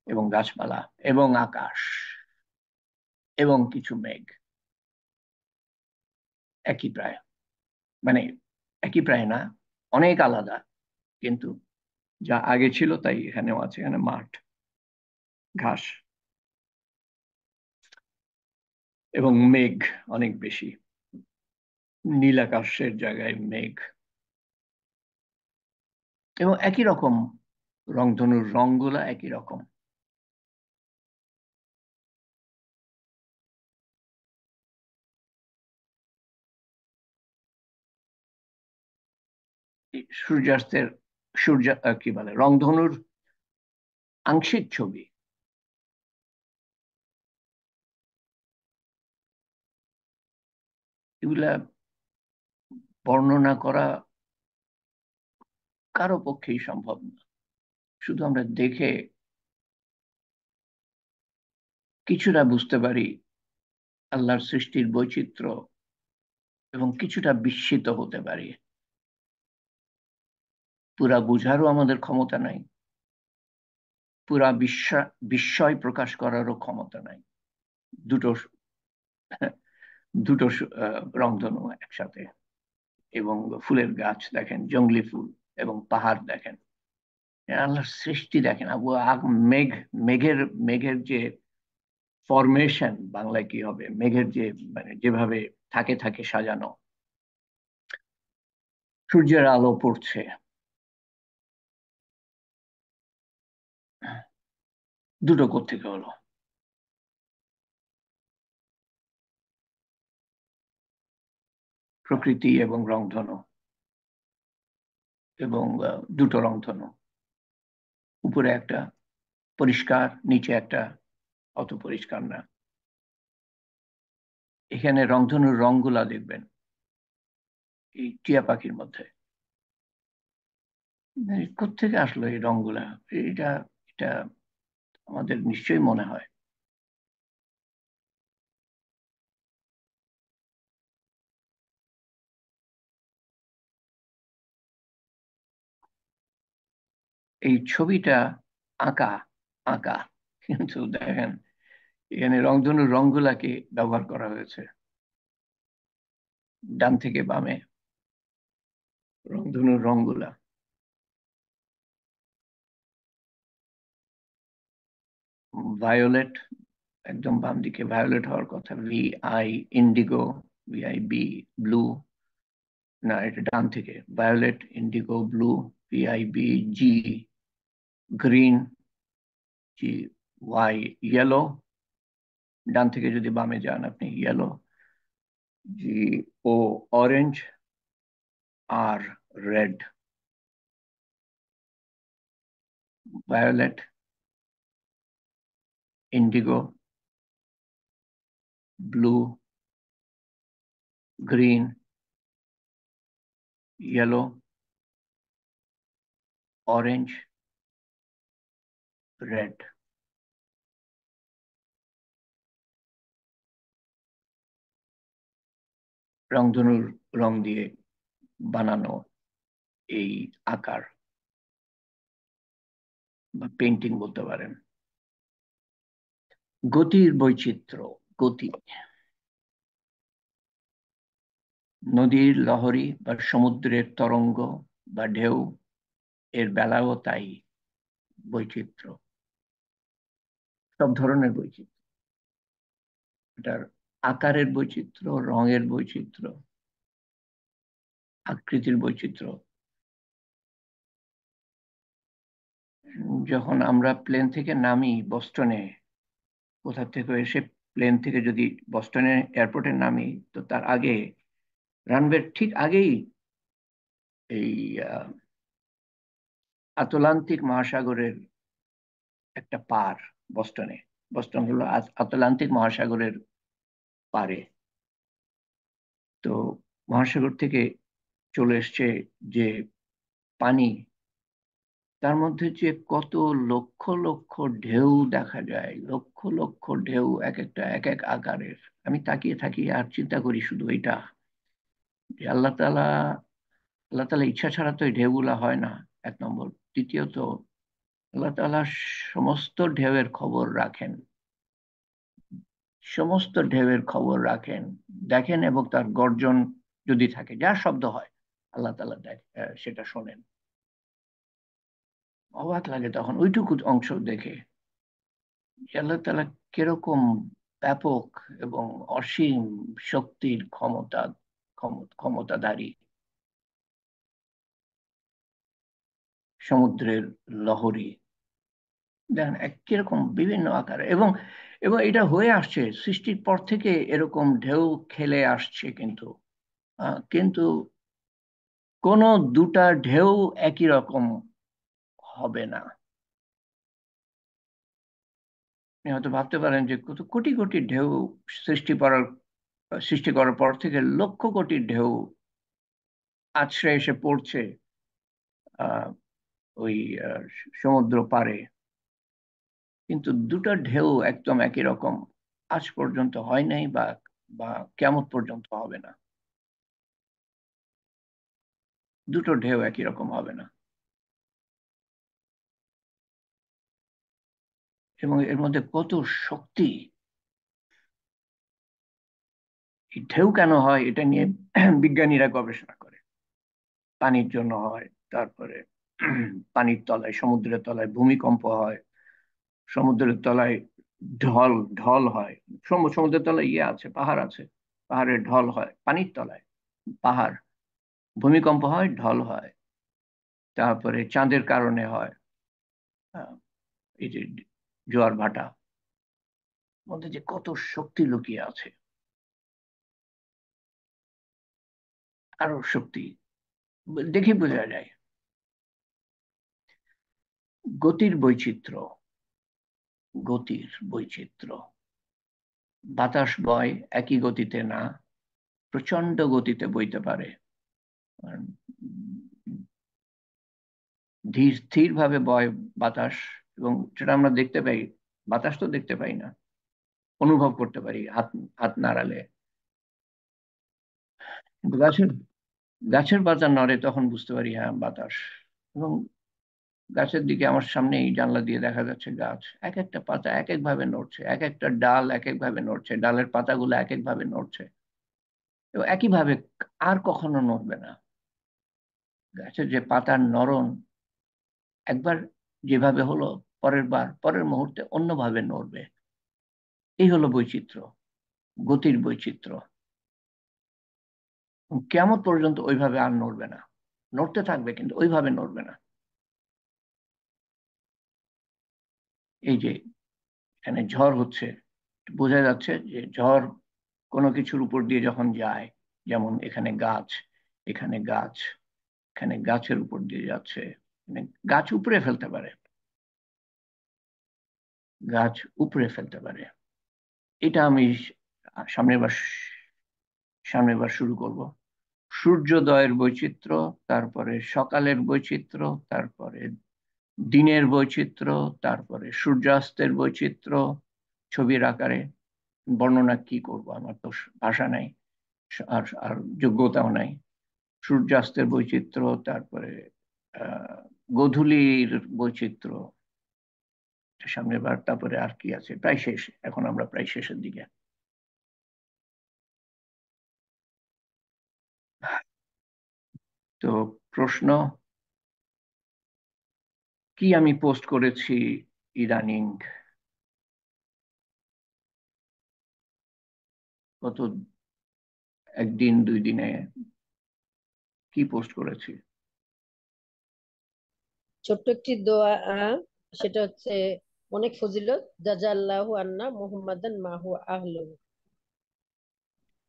Speaker 1: এবং গাছপালা, এবং আকাশ, এবং কিছু মেঘ, একই প্রায়, মানে একই প্রায় না, অনেক আলাদা, কিন্তু যা আগে ছিল তাই এখানেও আছে। এখানে মাঠ, ঘাস, এবং মেঘ অনেক বেশি, নীল আকাশের জায়গায় মেঘ, এবং একই রকম, রংধনুর রংগুলা একই রকম। সূর্যাস্তের, সূর্য, কি বলে, রংধনুর আংশিক ছবি। এগুলা বর্ণনা করা কারো পক্ষেই সম্ভব না। শুধু আমরা দেখে কিছুটা বুঝতে পারি আল্লাহর সৃষ্টির বৈচিত্র্য, এবং কিছুটা বিস্মিত হতে পারি। পুরা বুঝারও আমাদের ক্ষমতা নাই, পুরা বিস্ময় প্রকাশ করারও ক্ষমতা নাই। দুটো দুটো রংধনু একসাথে, এবং ফুলের গাছ দেখেন, জঙ্গলি ফুল, এবং পাহাড় দেখেন। আল্লাহর সৃষ্টি দেখেন। মেঘ, মেঘের মেঘের যে ফরমেশন, বাংলায় কি হবে, মেঘের যে মানে যেভাবে থাকে থাকে সাজানো, সূর্যের আলো পড়ছে, দুটো কোত্থেকে হলো? প্রকৃতি এবং রংধনু, এবং দুটো রংধনু, উপরে একটা পরিষ্কার, নিচে একটা অত পরিষ্কার না। এখানে রংধনুর রংগুলা দেখবেন এই টিয়া পাখির মধ্যে। কোত্থেকে আসলো এই রংগুলা? এটা এটা আমাদের নিশ্চয়ই মনে হয়। এই ছবিটা আঁকা আঁকা, কিন্তু দেখেন এখানে রংধনুর রংগুলাকে ব্যবহার করা হয়েছে। ডান থেকে বামে রংধনুর রংগুলা, ভায়োলেট একদম বাম দিকে ভায়োলেট হওয়ার কথা, VI ইন্ডিগো, VIB ব্লু, না এটা ডান থেকে violet, indigo, blue, VIBG green, GY yellow, ডান থেকে যদি বামে যান আপনি ইয়েলো, GO অরেঞ্জ, আর red. Violet, indigo, blue, green, yellow, orange, red. রংধনুর রং দিয়ে বানানো এই আকার বা পেন্টিং বলতে পারেন। গতির বৈচিত্র্য, গতি, নদীর লহরী বা সমুদ্রের তরঙ্গ বা ঢেউ, এর বেলাও তাই বৈচিত্র্য, সব ধরনের বৈচিত্র্য। এটার আকারের বৈচিত্র্য, রঙের বৈচিত্র্য, আকৃতির বৈচিত্র্য। যখন আমরা প্লেন থেকে নামি বস্টনে, কোথা থেকে এসে প্লেন থেকে যদি বস্টনে এয়ারপোর্টে নামি, তো তার আগে রানওয়ের ঠিক আগেই এই আটলান্টিক মহাসাগরের একটা পার, বস্টনে, বস্টন হলো আটলান্টিক মহাসাগরের পারে। তো মহাসাগর থেকে চলে এসছে যে পানি, তার মধ্যে যে কত লক্ষ লক্ষ ঢেউ দেখা যায়, লক্ষ লক্ষ ঢেউ, এক একটা এক এক আকারের। আমি তাকিয়ে থাকি আর চিন্তা করি শুধু এটা, যে আল্লাহ তালা ইচ্ছা ছাড়া তো এই ঢেউগুলা হয় না, এক নম্বর। দ্বিতীয়ত, আল্লাহ তালা সমস্ত ঢেউয়ের খবর রাখেন, সমস্ত ঢেউয়ের খবর রাখেন, দেখেন, এবং তার গর্জন যদি থাকে, যা শব্দ হয়, আল্লাহ তালা সেটা শোনেন। অবাক লাগে তখন ওইটুকু অংশ দেখে, যে আল্লাহ তালা কিরকম ব্যাপক এবং অসীম শক্তির ক্ষমতাধারী। সমুদ্রের লহরী দেখেন কিরকম বিভিন্ন আকারে, এবং এবং এটা হয়ে আসছে সৃষ্টির পর থেকে, এরকম ঢেউ খেলে আসছে। কিন্তু কোনো দুটা ঢেউ একই রকম হবে না। আপনি হয়তো ভাবতে পারেন যে কত কোটি কোটি ঢেউ সৃষ্টি করার পর থেকে লক্ষ কোটি ঢেউ আছড়ে এসে পড়ছে আহ ওই সমুদ্র পাড়ে, কিন্তু দুটো ঢেউ একদম একই রকম আজ পর্যন্ত হয় নাই, বা বা কিয়ামত পর্যন্ত হবে না। দুটো ঢেউ একই রকম হবে না। এবং এর মধ্যে কত শক্তি, এই ঢেউ কেন হয় এটা নিয়ে বিজ্ঞানীরা গবেষণা করে। পানির জন্য হয়, তারপরে পানির তলায়, সমুদ্রের তলায় ভূমিকম্প হয়, সমুদ্রের তলায় ঢল ঢল হয়। সমুদ্রের তলায় ইয়ে আছে, পাহাড় আছে, পাহাড়ের ঢল হয় পানির তলায়, পাহাড়, ভূমিকম্প হয়, ঢল হয়। তারপরে চাঁদের কারণে হয় আহ, এই যে জোয়ার ভাটা, মধ্যে যে কত শক্তি লুকিয়ে আছে, আরো শক্তি দেখে বোঝা যায়। গতির বৈচিত্র্য, গতির বৈচিত্র্য, বাতাস বয় একই গতিতে না, প্রচন্ড গতিতে বইতে পারে, আর ধীর স্থির ভাবে বয় বাতাস, এবং সেটা আমরা দেখতে পাই। বাতাস তো দেখতে পাই না, অনুভব করতে পারি হাত হাত নাড়ালে। কিন্তু গাছের গাছের পাতা নড়ে, তখন বুঝতে পারি হ্যাঁ বাতাস। এবং গাছের দিকে আমার সামনেই জানলা দিয়ে দেখা যাচ্ছে গাছ, এক একটা পাতা এক এক ভাবে নড়ছে, এক একটা ডাল এক এক ভাবে নড়ছে, ডালের পাতাগুলো এক এক ভাবে নড়ছে, এবং একই ভাবে আর কখনো নড়বে না। গাছের যে পাতার নরণ, একবার যেভাবে হলো, পরের বার পরের মুহূর্তে অন্যভাবে নড়বে। এই হলো বৈচিত্র্য, গতির বৈচিত্র্য। কিয়ামত পর্যন্ত ওইভাবে আর নড়বে না, নড়তে থাকবে কিন্তু ওইভাবে নড়বে না। এই যে এখানে ঝড় হচ্ছে, বোঝা যাচ্ছে যে ঝড় কোনো কিছুর উপর দিয়ে যখন যায়, যেমন এখানে গাছ, এখানে গাছ, এখানে গাছের উপর দিয়ে যাচ্ছে, মানে গাছ উপড়ে ফেলতে পারে, গাছ উপড়ে ফেলতে পারে। এটা আমি সামনের বার সামনের বার শুরু করব। সূর্যোদয়ের বৈচিত্র্য, তারপরে সকালের বৈচিত্র্য, তারপরে দিনের বৈচিত্র্য, তারপরে সূর্যাস্তের বৈচিত্র্য, ছবির আকারে বর্ণনা কি করব, আমার তো ভাষা নাই, আর আর যোগ্যতাও নাই। সূর্যাস্তের বৈচিত্র্য, তারপরে গোধূলির বৈচিত্র্য, সামনের বার। তারপরে আর কি আছে, প্রায় শেষ, এখন আমরা প্রায় শেষের দিকে। তো প্রশ্ন কি আমি পোস্ট করেছি ইদানিং, গত একদিন দুই দিনে কি পোস্ট করেছি?
Speaker 2: ছোট্ট একটি দোয়া, সেটা হচ্ছে অনেক ফজিলত, জাযাল্লাহু আন্না মুহাম্মাদান মাহু আহলু।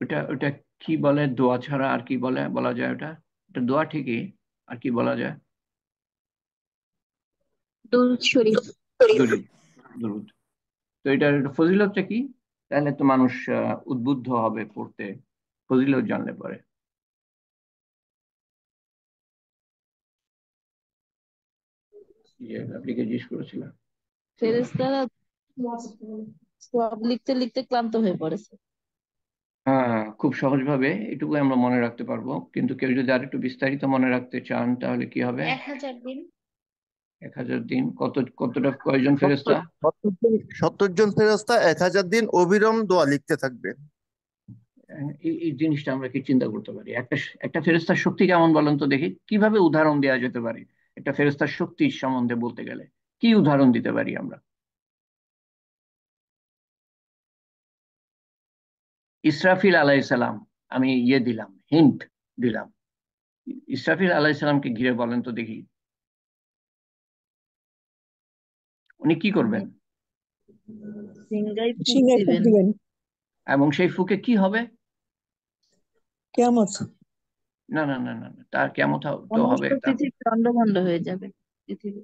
Speaker 1: ওটা ওটা কি বলে, দোয়া ছাড়া আর কি বলে, বলা যায় ওটা? এটা দোয়া ঠিকই, আর কি বলা যায়?
Speaker 4: দুরূদ শরীফ।
Speaker 1: দরুদ, দরুদ। তো এটার ফজিলতটা কি? তাহলে তো মানুষ উদ্বুদ্ধ হবে পড়তে, ফজিলত জানলে পরে। আপনি কে জিজ্ঞেস করেছিলেন?
Speaker 4: ফেরেশতারা সব লিখতে লিখতে ক্লান্ত হয়ে পড়েছে।
Speaker 1: হ্যাঁ, খুব সহজভাবে এটুকু আমরা মনে রাখতে পারবো, কিন্তু কেউ যদি আর একটু বিস্তারিত মনে রাখতে চান তাহলে কি হবে?
Speaker 6: 1000 দিন।
Speaker 1: 1000 দিন, কতটা, কয়জন ফেরেশতা?
Speaker 7: 70 জন ফেরেশতা 1000 দিন অবিরাম দোয়া লিখতে থাকবে।
Speaker 1: এই জিনিসটা আমরা কি চিন্তা করতে পারি? একটা একটা ফেরেশতার শক্তি কেমন বলেন তো দেখি, কিভাবে উদাহরণ দেওয়া যেতে পারে একটা ফেরেশতার শক্তি সম্বন্ধে বলতে গেলে? কি উদাহরণ দিতে পারি আমরা? ইসরাফিল আলাইসালাম, আমি ইয়ে দিলাম, হিন্ট দিলাম। ইসরাফিল আলাইসালামকে ঘিরে বলেন তো দেখি, উনি কি করবেন?
Speaker 4: সিংগাই ফুঁক
Speaker 3: সিংহায় ফুঁক
Speaker 4: দিবেন।
Speaker 3: দিবেন,
Speaker 1: এবং সেই ফুকে কি হবে?
Speaker 3: কিয়ামত।
Speaker 1: না না না না না, তার কেমন তো হবে?
Speaker 4: সমস্ত পৃথিবী লন্ডভন্ড হয়ে যাবে, পৃথিবী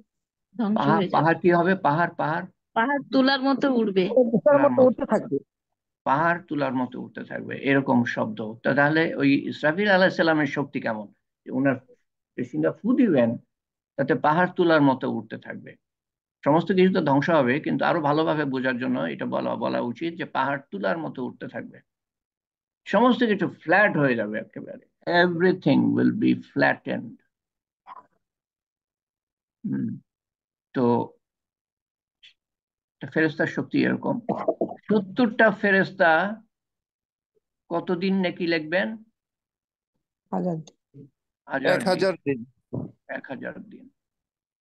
Speaker 4: ধ্বংস
Speaker 1: পাহাড়,
Speaker 4: হয়ে যাবে,
Speaker 1: পাহাড় কি হবে? পাহাড়, পাহাড়
Speaker 4: পাহাড় তুলার মতো উড়বে।
Speaker 3: ঘোড়ার
Speaker 1: তুলার
Speaker 3: মতো
Speaker 1: মতো,
Speaker 3: উঠতে থাকবে।
Speaker 1: পাহাড় তুলার মতো উঠতে থাকবে, এরকম শব্দ। তো তাহলে ওই ইসরাফিল আলাইসাল্লামের শক্তি কেমন, যে ওনার সিংহা ফু দিবেন, তাতে পাহাড় তুলার মতো উঠতে থাকবে। সমস্ত কিছু তো ধ্বংস হবে, কিন্তু আরো ভালোভাবে বোঝার জন্য এটা বলা বলা উচিত যে পাহাড় তুলার মতো উঠতে থাকবে, সমস্ত কিছু ফ্ল্যাট হয়ে যাবে একেবারে, এভরিথিং উইল বি ফ্ল্যাটেন্ড। তো ফেরেস্তার শক্তি এরকম। 70টা ফেরেস্তা কতদিন নাকি লিখবেন?
Speaker 3: 1000
Speaker 1: 1000 দিন।
Speaker 7: 1000 দিন।
Speaker 1: 1000 দিন।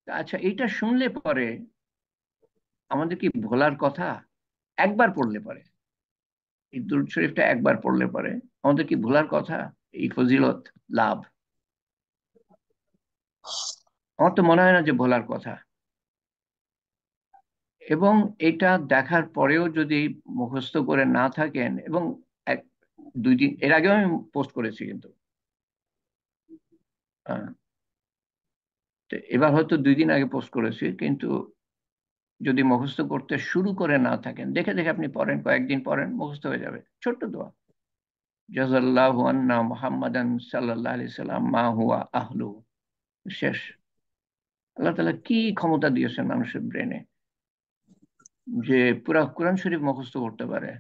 Speaker 1: আচ্ছা, এটা শুনলে পরে আমাদের কি ভোলার কথা? একবার পড়লে পরে, এই দুরূদ শরীফটা একবার পড়লে পরে আমাদের কি ভোলার কথা? এই ফজিলত লাভ আমার তো মনে হয় না যে ভোলার কথা। এবং এটা দেখার পরেও যদি মুখস্থ করে না থাকেন, এবং 1-2 দিন এর আগেও আমি পোস্ট করেছি কিন্তু, তো এবার হয়তো 2 দিন আগে পোস্ট করেছি, কিন্তু যদি মুখস্থ করতে শুরু করে না থাকেন, দেখে দেখে আপনি পড়েন, কয়েকদিন পড়েন, মুখস্থ হয়ে যাবে। ছোট্ট দোয়া, জাযাল্লাহু আন্না মুহাম্মাদান সাল্লাল্লাহু আলাইহি সাল্লাম মা হুয়া আহলু, শেষ। আল্লাহ তাআলা কি ক্ষমতা দিয়েছেন মানুষের ব্রেনে, যে পুরা কোরআন শরীফ মুখস্থ করতে পারে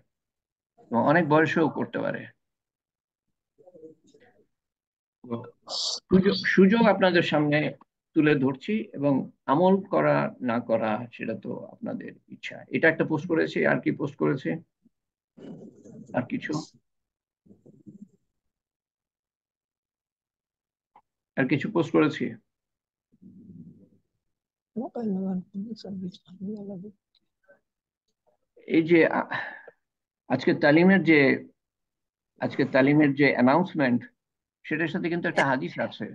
Speaker 1: এবং অনেক বয়সেও করতে পারে। সুযোগ আপনাদের সামনে তুলে ধরছি, এবং আমল করা না করা সেটা তো আপনাদের ইচ্ছা। এটা একটা পোস্ট করেছি, আর কি পোস্ট করেছে? আর কিছু পোস্ট করেছি? এই যে আজকে তালিমের যে অ্যানাউন্সমেন্ট, সেটার সাথে কিন্তু একটা হাদিস আছে।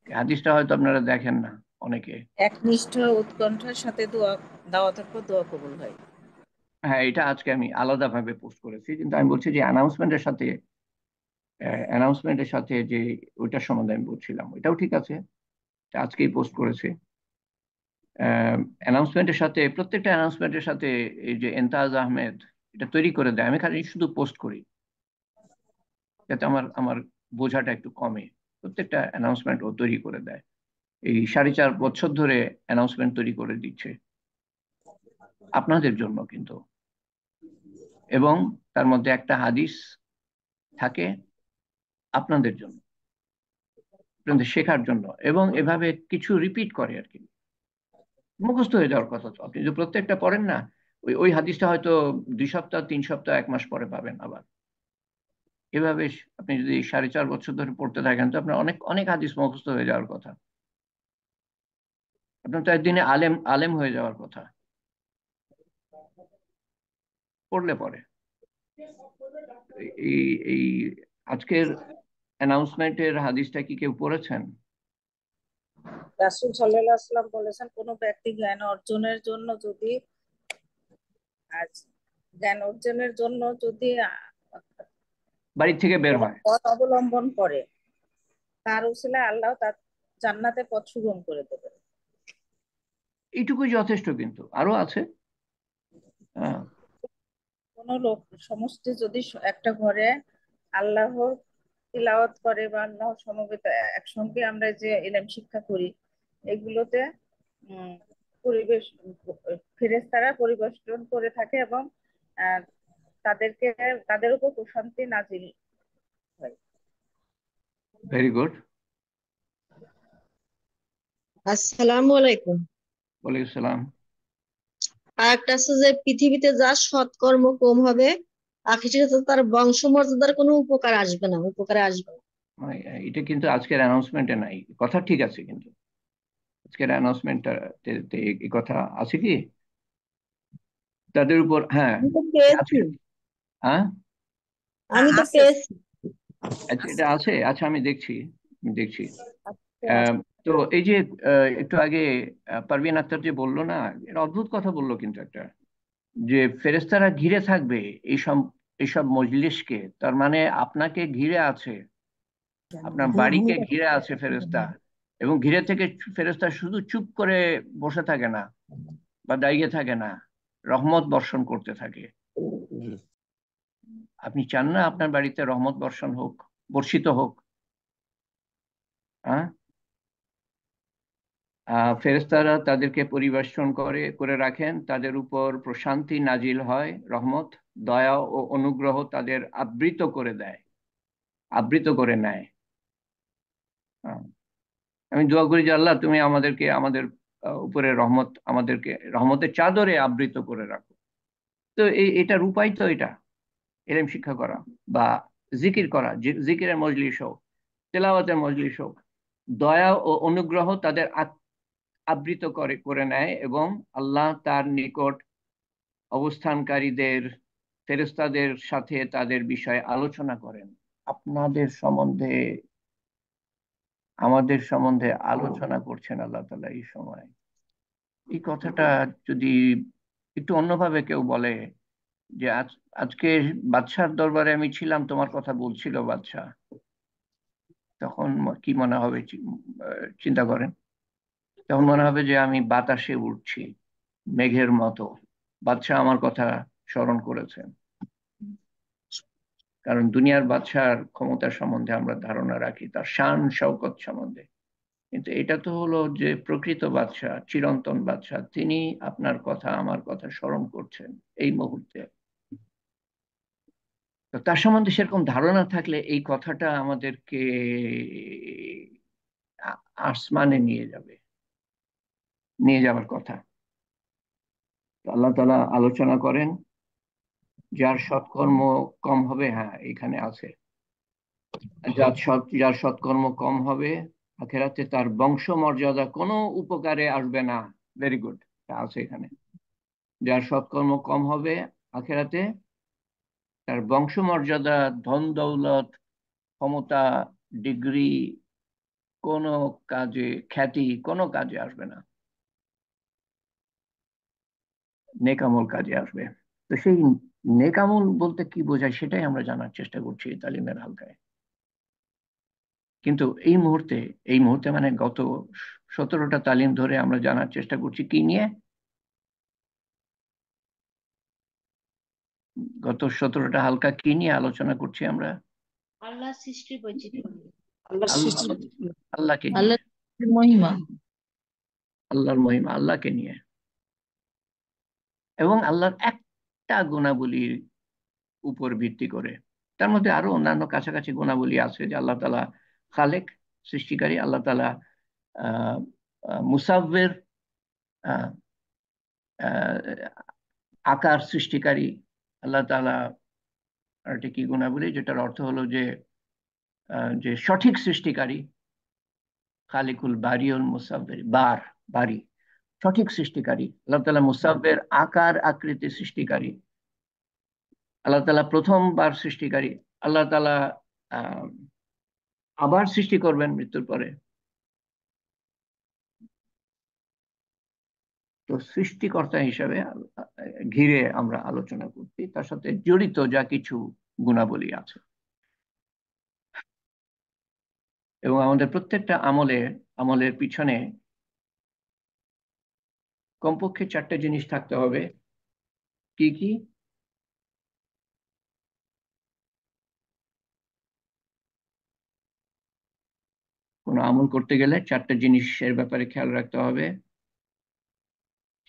Speaker 1: হাদিসটা হয়তো আপনারা দেখেন না অনেকে।
Speaker 6: একনিষ্ঠ উৎকণ্ঠার সাথে দাওয়াতের পর দোয়া কবুল হয়।
Speaker 1: হ্যাঁ, এটা আজকে আমি আলাদাভাবে পোস্ট করেছি, কিন্তু আমি বলছি যে অ্যানাউন্সমেন্টের সাথে যে ওইটার সম্বন্ধে আমি বলছিলাম, ওইটাও ঠিক আছে, আজকেই পোস্ট করেছি। প্রত্যেকটা অ্যানাউন্সমেন্টের সাথে এই যে এন্তাজ আহমেদ এটা তৈরি করে দেয়, আমি খালি শুধু পোস্ট করি যাতে আমার বোঝাটা একটু কমে। প্রত্যেকটা অ্যানাউন্সমেন্ট ও তৈরি করে দেয়, এই 4.5 বছর ধরে অ্যানাউন্সমেন্ট তৈরি করে দিচ্ছে আপনাদের জন্য কিন্তু। এবং তার মধ্যে একটা হাদিস থাকে আপনাদের জন্য, আপনাদের শেখার জন্য, এবং এভাবে কিছু রিপিট করে আর কি। মুখস্থ হয়ে যাওয়ার কথা। তো আপনি যদি প্রত্যেকটা পড়েন না, ওই হাদিসটা হয়তো 2 সপ্তাহ, 3 সপ্তাহ, 1 মাস পরে পাবেন আবার। এভাবে আপনি যদি 4.5 বছর ধরে পড়তে থাকেন, তো আপনার অনেক অনেক হাদিস মুখস্থ হয়ে যাওয়ার কথা। আপনার তো একদিনে আলেম হয়ে যাওয়ার কথা পড়লে পরে। এই এই আজকের অ্যানাউন্সমেন্টের হাদিসটা কি কেউ পড়েছেন?
Speaker 6: রাসূল সাল্লাল্লাহু আলাইহি ওয়াসাল্লাম বলেছেন, কোন ব্যক্তি জ্ঞান অর্জনের জন্য যদি
Speaker 1: বাড়ি থেকে বের
Speaker 6: কোনো
Speaker 1: হয়,
Speaker 6: পথ অবলম্বন করে, তার উসিলায় আল্লাহ তার জান্নাতের পথ সুগম করে দেবে।
Speaker 1: এইটুকুই যথেষ্ট, কিন্তু আরো আছে। হ্যাঁ,
Speaker 6: কোন লোক সমষ্টি যদি একটা ঘরে আল্লাহর তিলাওয়াত করে বা আল্লাহর সমবেত একসঙ্গে আমরা যে ইলম শিক্ষা করি, এগুলোতে পরিবেশ ফেরেশতারা পরিবেষ্টন করে থাকে, এবং আহ, তাদের উপর প্রশান্তি নাজিল হয়।
Speaker 1: Very good.
Speaker 2: আসসালামু আলাইকুম।
Speaker 1: ওয়ালাইকুম সালাম।
Speaker 2: আর একটা আছে যে পৃথিবীতে যার সৎকর্ম কম হবে, আখিরাতে তার বংশমর্যাদার কোনো উপকারে আসবে না।
Speaker 1: মানে এটা কিন্তু আজকের অ্যানাউন্সমেন্টে নাই, কথা ঠিক আছে, কিন্তু আজকের অ্যানাউন্সমেন্টটা এই কথা আছে কি তাদের উপর? হ্যাঁ,
Speaker 2: আমি তো পেয়েছি।
Speaker 1: আছে। হ্যাঁ,
Speaker 2: আমি তো
Speaker 6: আছে,
Speaker 2: পেয়েছি।
Speaker 1: আচ্ছা, এটা আছে। আচ্ছা, আমি দেখছি।
Speaker 2: আচ্ছা,
Speaker 1: তো এই যে একটু আগে পারভিন আক্তার যে বললো না, এটা অদ্ভুত কথা বললো কিন্তু একটা, যে ফেরেশতারা ঘিরে থাকবে এইসব মজলিসকে। তার মানে আপনাকে ঘিরে আছে, আপনার বাড়িকে ঘিরে আছে ফেরেশতা, এবং ঘিরে থেকে ফেরেশতা শুধু চুপ করে বসে থাকে না বা দাঁড়িয়ে থাকে না, রহমত বর্ষণ করতে থাকে। আপনি চান না আপনার বাড়িতে রহমত বর্ষিত হোক? হ্যাঁ, ফেরেশতারা তাদেরকে পরিবেষ্টন করে রাখেন, তাদের উপর প্রশান্তি নাজিল হয়, রহমত, দয়া ও অনুগ্রহ তাদের আবৃত করে নেয়। আহ, আমি দোয়া করি যে আল্লাহ, তুমি আমাদের উপরে আমাদেরকে রহমতের চাদরে আবৃত করে রাখো। তো এটার উপায় তো এটা, ইলম শিক্ষা করা বা জিকির করা, জিকিরের মজলিস হোক, তেলাওয়াতের মজলিস হোক, দয়া ও অনুগ্রহ তাদের আবৃত করে নেয় এবং আল্লাহ তার নিকট অবস্থানকারীদের ফেরেশতাদের সাথে তাদের বিষয়ে আলোচনা করেন। আপনাদের সম্বন্ধে, আমাদের সম্বন্ধে আলোচনা করছেন আল্লাহ তাআলা এই সময়। এই কথাটা যদি একটু অন্যভাবে কেউ বলে যে আজকে বাদশার দরবারে আমি ছিলাম, তোমার কথা বলছিল বাদশা, তখন কি মনে হবে? চিন্তা করেন। তখন মনে হবে যে আমি বাতাসে উড়ছি মেঘের মতো, বাদশা আমার কথা স্মরণ করেছেন। কারণ দুনিয়ার বাদশার ক্ষমতা সম্বন্ধে আমরা ধারণা রাখি, তার শান শওকত সম্বন্ধে, কিন্তু এটা তো হলো যে প্রকৃত বাদশা, চিরন্তন বাদশা, তিনি আপনার কথা আমার কথা স্মরণ করছেন এই মুহূর্তে। তো তার সম্বন্ধে সেরকম ধারণা থাকলে এই কথাটা আমাদেরকে আসমানে নিয়ে যাওয়ার কথা। আল্লাহ তাআলা আলোচনা করেন যার সৎকর্ম কম হবে, হ্যাঁ এখানে আছে, যার সৎকর্ম কম হবে আখেরাতে তার বংশ মর্যাদা কোনো উপকারে আসবে না। ভেরি গুড, আছে এখানে। যার সৎকর্ম কম হবে আখেরাতে তার বংশ মর্যাদা, ধন দৌলত, ক্ষমতা, ডিগ্রি কোনো কাজে, খ্যাতি কোনো কাজে আসবে না, নেকামল কাজে আসবে। তো সেই নেকামল বলতে কি বোঝায় সেটাই আমরা জানার চেষ্টা করছি তালিমের হালকায়। কিন্তু এই মুহূর্তে মানে গত 17টা তালিম ধরে আমরা জানার চেষ্টা করছি কি নিয়ে? গত 17টা হালকা কি নিয়ে আলোচনা করছি আমরা?
Speaker 2: আল্লাহ সৃষ্টির বৈচিত্র্য নিয়ে।
Speaker 1: আল্লাহকে নিয়ে,
Speaker 4: আল্লাহর মহিমা।
Speaker 1: আল্লাহর মহিমা, আল্লাহকে নিয়ে, এবং আল্লাহর একটা গুণাবলীর উপর ভিত্তি করে। তার মধ্যে আরো অন্যান্য কাছাকাছি গুণাবলী আছে, যে আল্লাহ তাআলা খালেক, সৃষ্টিকারী, আল্লাহ তাআলা মুসাব্বির, আকার সৃষ্টিকারী, আল্লাহ তাআলা আরেকটি কি গুণাবলী যেটার অর্থ হলো যে যে সঠিক সৃষ্টিকারী, খালিকুল বারিউল মুসাব্বির, বারি, সঠিক সৃষ্টিকারী। আল্লাহ তাআলা মুসাব্বির, আকার আকৃতি সৃষ্টিকারী। আল্লাহ তাআলা প্রথমবার সৃষ্টিকারী। আল্লাহ তাআলা আবার সৃষ্টি করবেন মৃত্যুর পরে। তো সৃষ্টিকর্তা হিসাবে ঘিরে আমরা আলোচনা করছি, তার সাথে জড়িত যা কিছু গুণাবলী আছে। এবং আমাদের প্রত্যেকটা আমলের পিছনে কমপক্ষে 4টে জিনিস থাকতে হবে। কি কি? কোনো আমল করতে গেলে 4টে জিনিসের ব্যাপারে খেয়াল রাখতে হবে।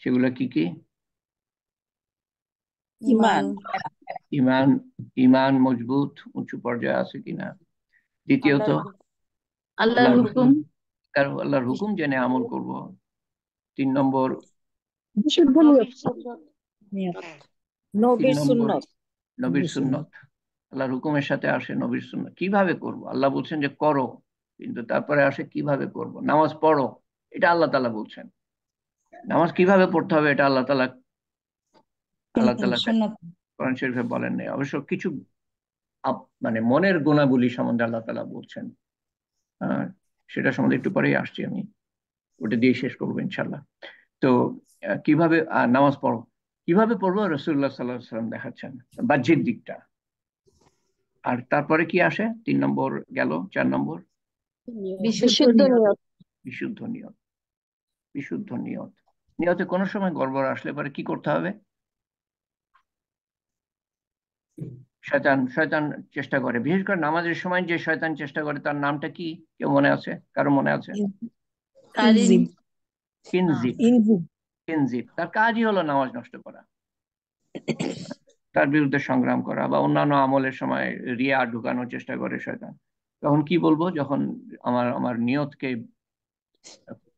Speaker 1: সেগুলো কি কি?
Speaker 3: ইমান,
Speaker 1: ইমান মজবুত, উঁচু পর্যায়ে আছে কিনা। দ্বিতীয়ত
Speaker 4: আল্লাহর হুকুম,
Speaker 1: আল্লাহর হুকুম জেনে আমল করব। 3 নম্বর
Speaker 3: বিশুদ্ধ নবীর সুন্নত,
Speaker 1: নবীর সুন্নত। আল্লাহর হুকুমের সাথে আসে নবীর সুন্নত। কিভাবে করব? আল্লাহ বলছেন যে করো, কিন্তু তারপরে আসে কিভাবে করব। নামাজ পড়ো, এটা আল্লাহ তাআলা বলছেন। নামাজ কিভাবে পড়তে হবে এটা আল্লাহ তাআলা কোরআন শরীফে বলেন নাই। অবশ্য কিছু মানে মনের গুণাবলী সম্বন্ধে আল্লাহ তাআলা বলছেন, সেটা সম্বন্ধে একটু পরেই আসছি, আমি ওটা দিয়ে শেষ করবো ইনশাল্লাহ। তো কিভাবে নামাজ পড়ো, কিভাবে পড়বো রাসূলুল্লাহ সাল্লাল্লাহু আলাইহি ওয়াসাল্লাম দেখাচ্ছেন বাহ্যিক দিকটা। আর তারপরে কি আসে? 3 নম্বর গেল, 4 নম্বর
Speaker 4: বিশুদ্ধ নিয়ত।
Speaker 1: বিশুদ্ধ নিয়ত। বিশুদ্ধ নিয়ত, নিয়তে কোনো সময় গড়বড় আসলে পরে কি করতে হবে? শয়তান চেষ্টা করে, বিশেষ করে নামাজের সময় যে শয়তান চেষ্টা করে তার নামটা কি? কেউ মনে আছে? কারো মনে আছে? কিনজিব। তার কাজই হলো নামাজ নষ্ট করা, তার বিরুদ্ধে সংগ্রাম করা। বা অন্যান্য আমলের সময় রিয়া ঢুকানোর চেষ্টা করে শয়তান। তখন কি বলবো? যখন আমার নিয়তকে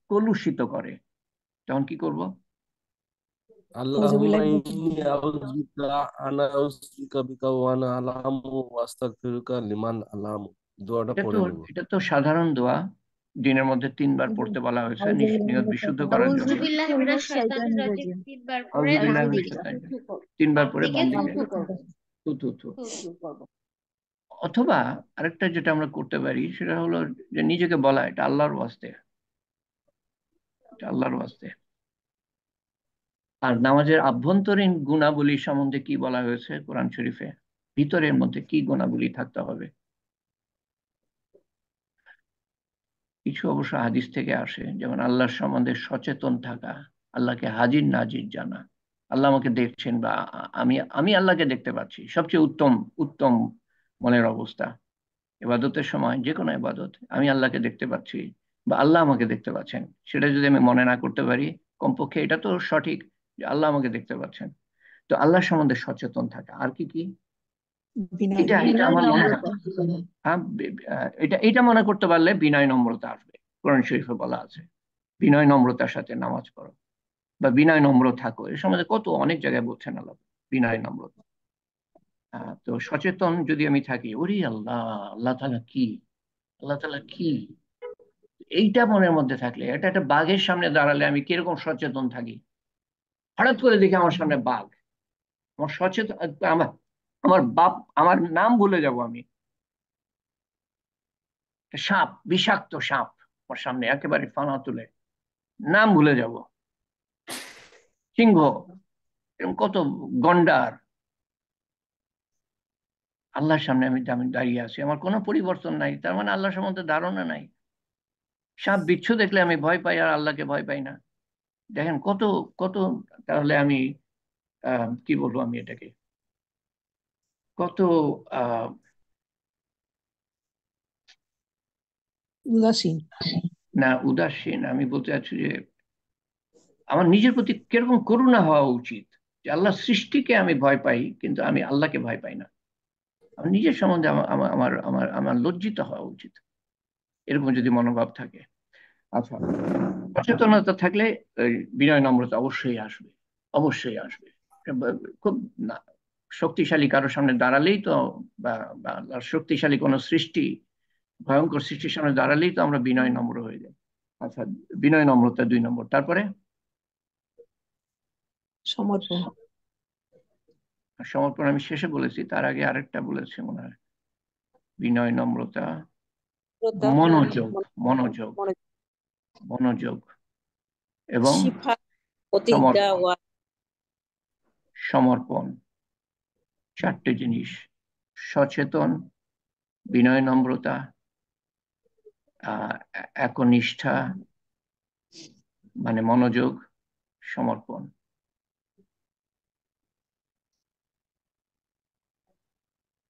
Speaker 1: কলুষিত করে, তখন কি করব?
Speaker 3: আউযুবিল্লাহি
Speaker 8: আল্লাহুম্মা
Speaker 3: মিনাশ
Speaker 8: ইন্নী আউযু বিকা আনা উসরিকা বিকা ওয়া আনা আলামু ওয়া আস্তাগফিরুকা লিমান আলামু। দোয়াটা
Speaker 1: এটা তো
Speaker 8: পড়ে নেব।
Speaker 1: এটা তো সাধারণ দোয়া, দিনের মধ্যে 3 বার পড়তে বলা হয়েছে
Speaker 3: আউযুবিল্লাহি
Speaker 1: নিয়ত
Speaker 3: মিনাশ
Speaker 1: বিশুদ্ধ
Speaker 3: শাইতানির
Speaker 1: করার
Speaker 3: রাজিম।
Speaker 1: জন্য।
Speaker 2: আউযুবিল্লাহি মিনাশ শাইতানির
Speaker 3: শাইতানির
Speaker 2: রাজিম
Speaker 3: রাজিম।
Speaker 2: 3 বার পড়ে
Speaker 1: আউযুবিল্লাহি
Speaker 2: বাম
Speaker 1: মিনাশ
Speaker 2: দিকে
Speaker 1: শাইতানির রাজিম।
Speaker 2: থু
Speaker 1: 3 বার পরে
Speaker 2: থেকে
Speaker 1: বাম
Speaker 2: থু
Speaker 1: দিকে
Speaker 2: থু করব।
Speaker 1: থু থু থু। অথবা আরেকটা যেটা আমরা করতে পারি সেটা হলো যে নিজেকে বলা, এটা আল্লাহর ওয়াস্তে, এটা আল্লাহর ওয়াস্তে। আর নামাজের আভ্যন্তরীণ গুণাবলী সম্বন্ধে কি বলা হয়েছে কোরআন শরীফে? ভিতরের মধ্যে কি গুণাবলী থাকতে হবে? কিছু অবশ্য হাদিস থেকে আসে, যেমন আল্লাহর সম্বন্ধে সচেতন থাকা, আল্লাহকে হাজির নাজির জানা, আল্লাহ আমাকে দেখছেন বা আমি আমি আল্লাহকে দেখতে পাচ্ছি, সবচেয়ে উত্তম উত্তম মনের অবস্থা। ইবাদতের সময় যে কোনো ইবাদত, আমি আল্লাহকে দেখতে পাচ্ছি বা আল্লাহ আমাকে দেখতে পাচ্ছেন, সেটা যদি আমি মনে না করতে পারি, কমপক্ষে এটা তো সঠিক যে আল্লাহ আমাকে দেখতে পাচ্ছেন। তো আল্লাহ সম্বন্ধে সচেতন থাকা। আর কি কি?
Speaker 3: বিনয়
Speaker 1: এটা এটা
Speaker 4: বিনয়
Speaker 1: আমার মনে হয়,
Speaker 4: নম্রতা।
Speaker 1: এটা মনে করতে পারলে বিনয় নম্রতা আসবে। কোরআন শরীফে বলা আছে বিনয় নম্রতার সাথে নামাজ পড়ো বা বিনয় নম্র থাকো। এর সম্বন্ধে কত অনেক জায়গায় বলছেন আল্লাহ বিনয় নম্রতা। তো সচেতন যদি আমি থাকি, ওরে আল্লাহ, আল্লাহ তাআলা কি, আল্লাহ তাআলা কি, এইটা মনের মধ্যে থাকলে, এটা একটা বাঘের সামনে দাঁড়ালে আমি কিরকম সচেতন থাকি। হঠাৎ করে দেখি আমার সামনে বাঘ, আমার সচেতন, আমার আমার বাপ, আমার নাম ভুলে যাব আমি। সাপ, বিষাক্ত সাপ আমার সামনে একেবারে ফানা তুলে, নাম ভুলে যাব। সিংহ, এরকম কত গন্ডার, আল্লাহর সামনে আমি আমি দাঁড়িয়ে আছি, আমার কোনো পরিবর্তন নাই, তার মানে আল্লাহ সম্বন্ধে ধারণা নাই। সাপ বিচ্ছু দেখলে আমি ভয় পাই আর আল্লাহকে ভয় পাই না। দেখেন কত কত, তাহলে আমি কি বলবো আমি এটাকে, কত আহ
Speaker 3: উদাসীন।
Speaker 1: না উদাসীন, আমি বলতে চাচ্ছি যে আমার নিজের প্রতি কিরকম করুণা হওয়া উচিত, যে আল্লাহ সৃষ্টিকে আমি ভয় পাই কিন্তু আমি আল্লাহকে ভয় পাই না। আমার নিজের সম্বন্ধে আমার আমার আমার আমার আমার লজ্জিত হওয়া উচিত, এরকম যদি মনোভাব থাকে। আচ্ছা, সচেতনতা থাকলে এই বিনয় নম্রতা অবশ্যই আসবে, অবশ্যই আসবে। খুব না, শক্তিশালী কারোর সামনে দাঁড়ালেই তো, বা বা আল্লাহর শক্তিশালী কোনো সৃষ্টি, ভয়ঙ্কর সৃষ্টির সামনে দাঁড়ালেই তো আমরা বিনয় নম্র হয়ে যাই। আচ্ছা, বিনয় নম্রতা 2 নম্বর। তারপরে
Speaker 3: সমর্পণ।
Speaker 1: সমর্পণ আমি শেষে বলেছি, তার আগে আরেকটা বলেছি মনে হয়, বিনয় নম্রতা, মনোযোগ, মনোযোগ, মনোযোগ এবং
Speaker 3: শিফা, প্রতিজ্ঞা,
Speaker 1: সমর্পণ, সমর্পণ। 4টে জিনিস: সচেতন, বিনয় নম্রতা, একনিষ্ঠা মানে মনোযোগ, সমর্পণ।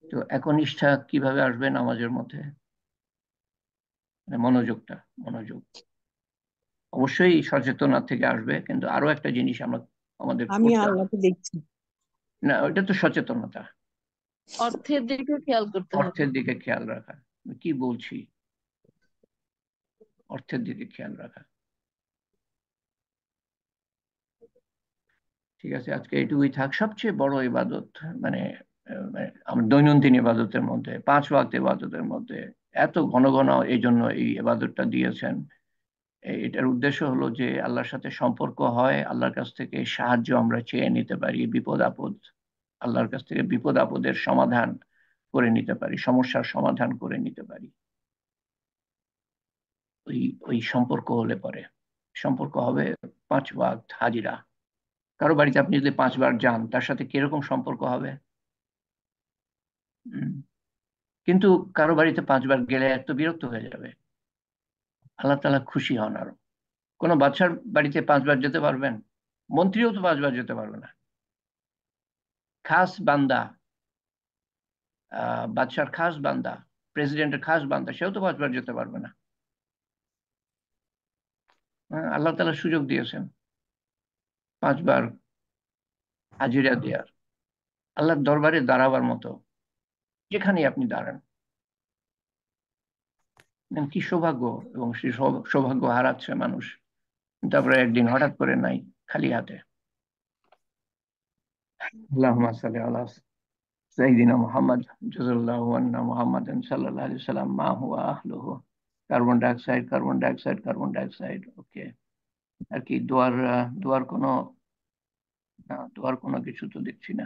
Speaker 1: তো একনিষ্ঠা কিভাবে আসবে নামাজের মধ্যে? মানে মনোযোগটা, মনোযোগ অবশ্যই সচেতনতা থেকে আসবে, কিন্তু আরো একটা জিনিস আমরা আমাদের
Speaker 3: আমি
Speaker 1: করতে হবে।
Speaker 3: আল্লাহকে দেখছি।
Speaker 1: না, ওইটা তো সচেতনতা,
Speaker 4: অর্থের দিকে খেয়াল করতে হবে।
Speaker 1: অর্থের দিকে খেয়াল রাখা। আমি কি বলছি, অর্থের দিকে খেয়াল রাখা। ঠিক আছে, আজকে এইটুকুই থাক। সবচেয়ে বড় ইবাদত মানে আমার দৈনন্দিন ইবাদতের মধ্যে, 5 ওয়াক্ত ইবাদতের মধ্যে এত ঘন ঘন এই জন্য এই ইবাদতটা দিয়েছেন। এটার উদ্দেশ্য হলো যে আল্লাহর সাথে সম্পর্ক হয়, আল্লাহর কাছ থেকে সাহায্য আমরা চেয়ে নিতে পারি, বিপদ আপদ, আল্লাহর কাছ থেকে বিপদ আপদের সমাধান করে নিতে পারি, সমস্যার সমাধান করে নিতে পারি। ওই ওই সম্পর্ক হলে পরে সম্পর্ক হবে 5 ওয়াক্ত হাজিরা। কারো বাড়িতে আপনি যদি 5 বার যান, তার সাথে কিরকম সম্পর্ক হবে? কিন্তু কারো বাড়িতে 5 বার গেলে এত বিরক্ত হয়ে যাবে, আল্লাহ তাআলা খুশি হন আরো। কোনো বাদশার বাড়িতে 5 বার যেতে পারবেন? মন্ত্রীও তো 5 বার যেতে পারবে না। খাস বান্দা, বাদশার খাস বান্দা, প্রেসিডেন্টের খাস বান্দা, সেও তো 5 বার যেতে পারবে না। আল্লাহ তাআলা সুযোগ দিয়েছেন 5 বার হাজিরা দেওয়ার, আল্লাহর দরবারে দাঁড়াবার মতো, যেখানে আপনি দাঁড়ান। কি সৌভাগ্য, এবং সেই সৌভাগ্য হারাচ্ছে মানুষ। তারপরে একদিন হঠাৎ করে নাই, খালি হাতে। আল্লাহুম্মা সাল্লি আলা সাইয়্যিদিনা মুহাম্মদ জাযাল্লাহু আন্না মুহাম্মাদান সাল্লাল্লাহু আলাইহি ওয়াসাল্লাম মা হুয়া আহলুহু। Carbon dioxide, carbon dioxide, carbon dioxide. Okay. আর কি দোয়ার কোনো কিছু তো দেখছি না।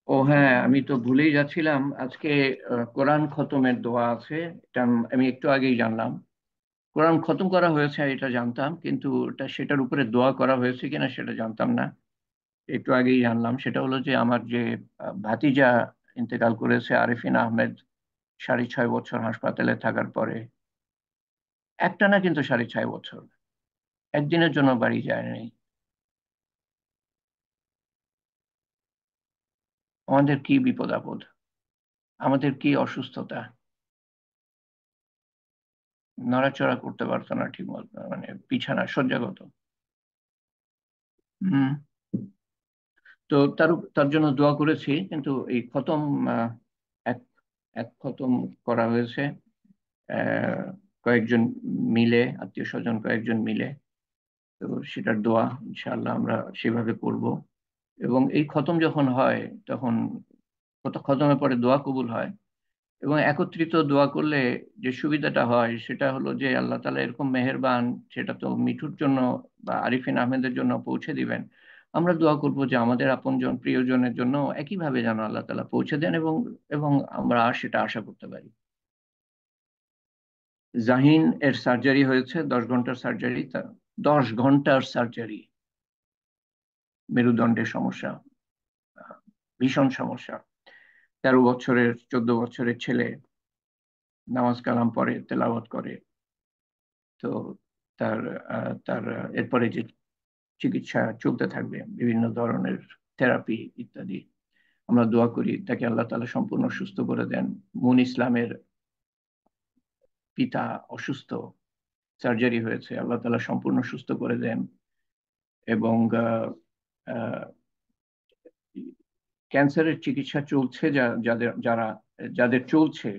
Speaker 1: ও হ্যাঁ, আমি তো ভুলেই যাচ্ছিলাম, আজকে কোরআন খতমের দোয়া আছে। এটা আমি একটু আগেই জানলাম। কোরআন খতম করা হয়েছে এটা জানতাম, কিন্তু সেটার উপরে দোয়া করা হয়েছে কিনা সেটা জানতাম না। একটু আগেই জানলাম। সেটা হলো যে আমার যে ভাতিজা ইন্তেকাল করেছে, আরিফিন আহমেদ, 6.5 বছর হাসপাতালে থাকার পরে, একটানা কিন্তু 6.5 বছর, একদিনের জন্য বাড়ি যায়নি। আমাদের কি বিপদ আপদ, আমাদের কি অসুস্থতা, নড়াচড়া করতে পারতো না ঠিক মতো, মানে বিছানা শয্যাগত। হম। তো তার জন্য দোয়া করেছি, কিন্তু এই খতম এক এক খতম করা হয়েছে আহ, কয়েকজন মিলে, আত্মীয় স্বজন কয়েকজন মিলে। তো সেটার দোয়া ইনশাআল্লাহ আমরা সেভাবে করব। এবং এই খতম যখন হয় তখন খতমের পরে দোয়া কবুল হয়, এবং একত্রিত দোয়া করলে যে সুবিধাটা হয় সেটা হলো যে আল্লাহ তাআলা এরকম মেহেরবান, সেটা তো মিঠুর জন্য বা আরিফিন আহমেদের জন্য পৌঁছে দিবেন। আমরা দোয়া করব যে আমাদের আপনজন প্রিয়জনের জন্য একইভাবে যেন আল্লাহ তাআলা পৌঁছে দেন, এবং এবং আমরা সেটা আশা করতে পারি। জাহিন এর সার্জারি হয়েছে, 10 ঘন্টার সার্জারি। 10 ঘন্টার সার্জারি, মেরুদণ্ডের সমস্যা, ভীষণ সমস্যা। 13 বছরের 14 বছরের ছেলে নামাজ কালাম পড়ে, তেলাওয়াত করে। তো তার তার এরপরে যে চিকিৎসা চলতে থাকবে, বিভিন্ন ধরনের থেরাপি ইত্যাদি। আমরা দোয়া করি তাকে আল্লাহ তাআলা সম্পূর্ণ সুস্থ করে দেন। মুন ইসলামের পিতা অসুস্থ, সার্জারি হয়েছে, আল্লাহ তাআলা সম্পূর্ণ সুস্থ করে দেন। এবং ক্যান্সারের চিকিৎসা চলছে, যাদের চলছে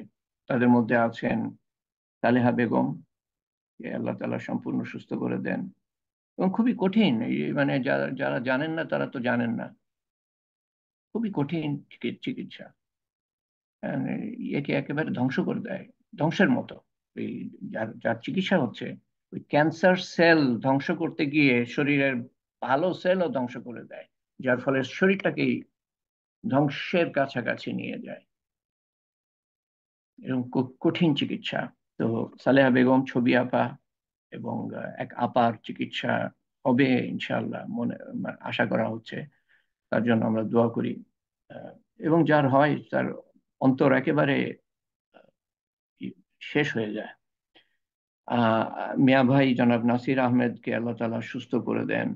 Speaker 1: তাদের মধ্যে আছেন সালেহা বেগম, আল্লাহ তাআলা সম্পূর্ণ সুস্থ করে দেন। এবং খুবই কঠিন, মানে যারা যারা জানেন না তারা তো জানেন না, খুবই কঠিন চিকিৎসা। একে একেবারে ধ্বংস করে দেয়, ধ্বংসের মতো। এই যার চিকিৎসা হচ্ছে, ওই ক্যান্সার সেল ধ্বংস করতে গিয়ে শরীরের ভালো সেলও ধ্বংস করে দেয়, যার ফলে শরীরটাকেই ধ্বংসের কাছাকাছি নিয়ে যায়। এরকম কঠিন চিকিৎসা। তো সালেহা বেগম, ছবি আপা এবং এক আপার চিকিৎসা হবে ইনশাআল্লাহ, আশা করা হচ্ছে। তার জন্য আমরা দোয়া করি। এবং যার হয় তার অন্তর একেবারে শেষ হয়ে যায়। মিয়া ভাই জনাব নাসির আহমেদকে আল্লাহ তাআলা সুস্থ করে দেন।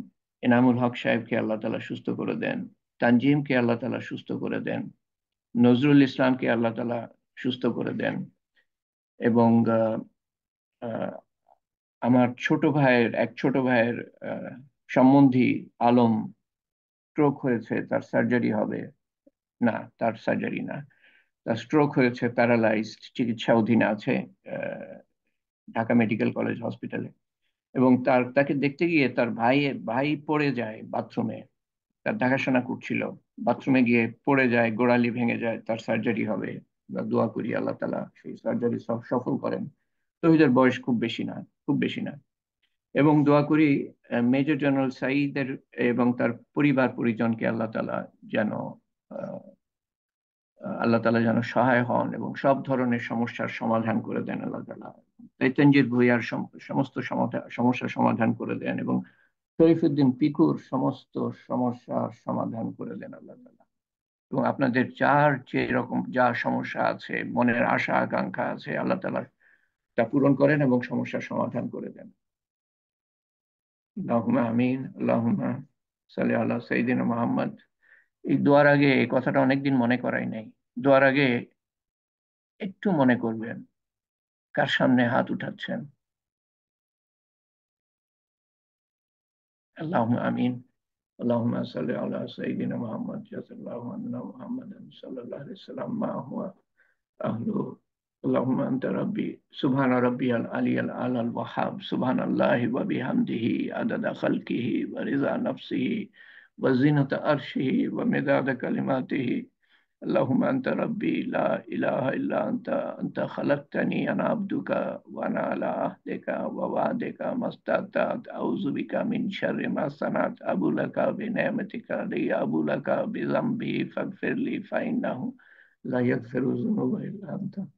Speaker 1: এনামুল হক সাহেবকে আল্লাহ তাআলা সুস্থ করে দেন। তানজিমকে আল্লাহ তাআলা সুস্থ করে দেন। নজরুল ইসলামকে আল্লাহ তাআলা সুস্থ করে দেন। এবং আমার এক ছোট ভাইয়ের সম্বন্ধী আলম, স্ট্রোক হয়েছে, তার সার্জারি হবে। না, তার সার্জারি না, তার স্ট্রোক হয়েছে, প্যারালাইজড, চিকিৎসা অধীনে আছে ঢাকা মেডিকেল কলেজ হসপিটালে। এবং তাকে দেখতে গিয়ে তার ভাই পড়ে যায় বাথরুমে, তার দেখাশোনা করছিল, বাথরুমে গিয়ে পড়ে যায়, গোড়ালি ভেঙে যায়, তার সার্জারি হবে। আমরা দোয়া করি আল্লাহ তাআলা সেই সার্জারি সফল করেন। শহীদের বয়স খুব বেশি না, খুব বেশি না। এবং দোয়া করি মেজর জেনারেল সাঈদের এবং তার পরিবার পরিজনকে আল্লাহ তাআলা যেন সহায় হন এবং সব ধরনের সমস্যার সমাধান করে দেন আল্লাহ তাআলা। চৈতন্যজিৎ ভূঁইয়ার সমস্ত সমস্যার সমাধান করে দেন, এবং শরীফুদ্দিন পিকুর সমস্ত সমস্যার সমাধান করে দেন আল্লাহ তাআলা। এবং আপনাদের যার যেরকম যা সমস্যা আছে, মনের আশা আকাঙ্ক্ষা আছে, আল্লাহ তাআলা তা পূরণ করেন এবং সমস্যার সমাধান করে দেন। আল্লাহুম্মা আমিন। আল্লাহুম্মা সাল্লি আলা সাইয়্যিদিনা মুহাম্মদ। এই দোয়ার আগে এই কথাটা অনেকদিন মনে করাই নাই। দোয়ার আগে একটু মনে করবেন কার সামনে হাত উঠাচ্ছেন। আল্লাহুম্মা আমিন। اللهم صل على سيدنا محمد جزا الله عنا محمدا صلى الله عليه وسلم ما هو أهله. اللهم أنت ربي سبحان ربي العلي الأعلى الوهاب سبحان الله وبحمده عدد خلقه ورضا نفسه وزنة عرشه ومداد كلماته اللهم أنت ربي لا إله إلا أنت خلقتني أنا عبدك وأنا على عهدك ووعدك ما استطعت أعوذ بك من شر ما صنعت أبو لك بنعمتك علي أبو لك بذنبي فاغفر لي فإنه لا يغفر الذنوب إلا أنت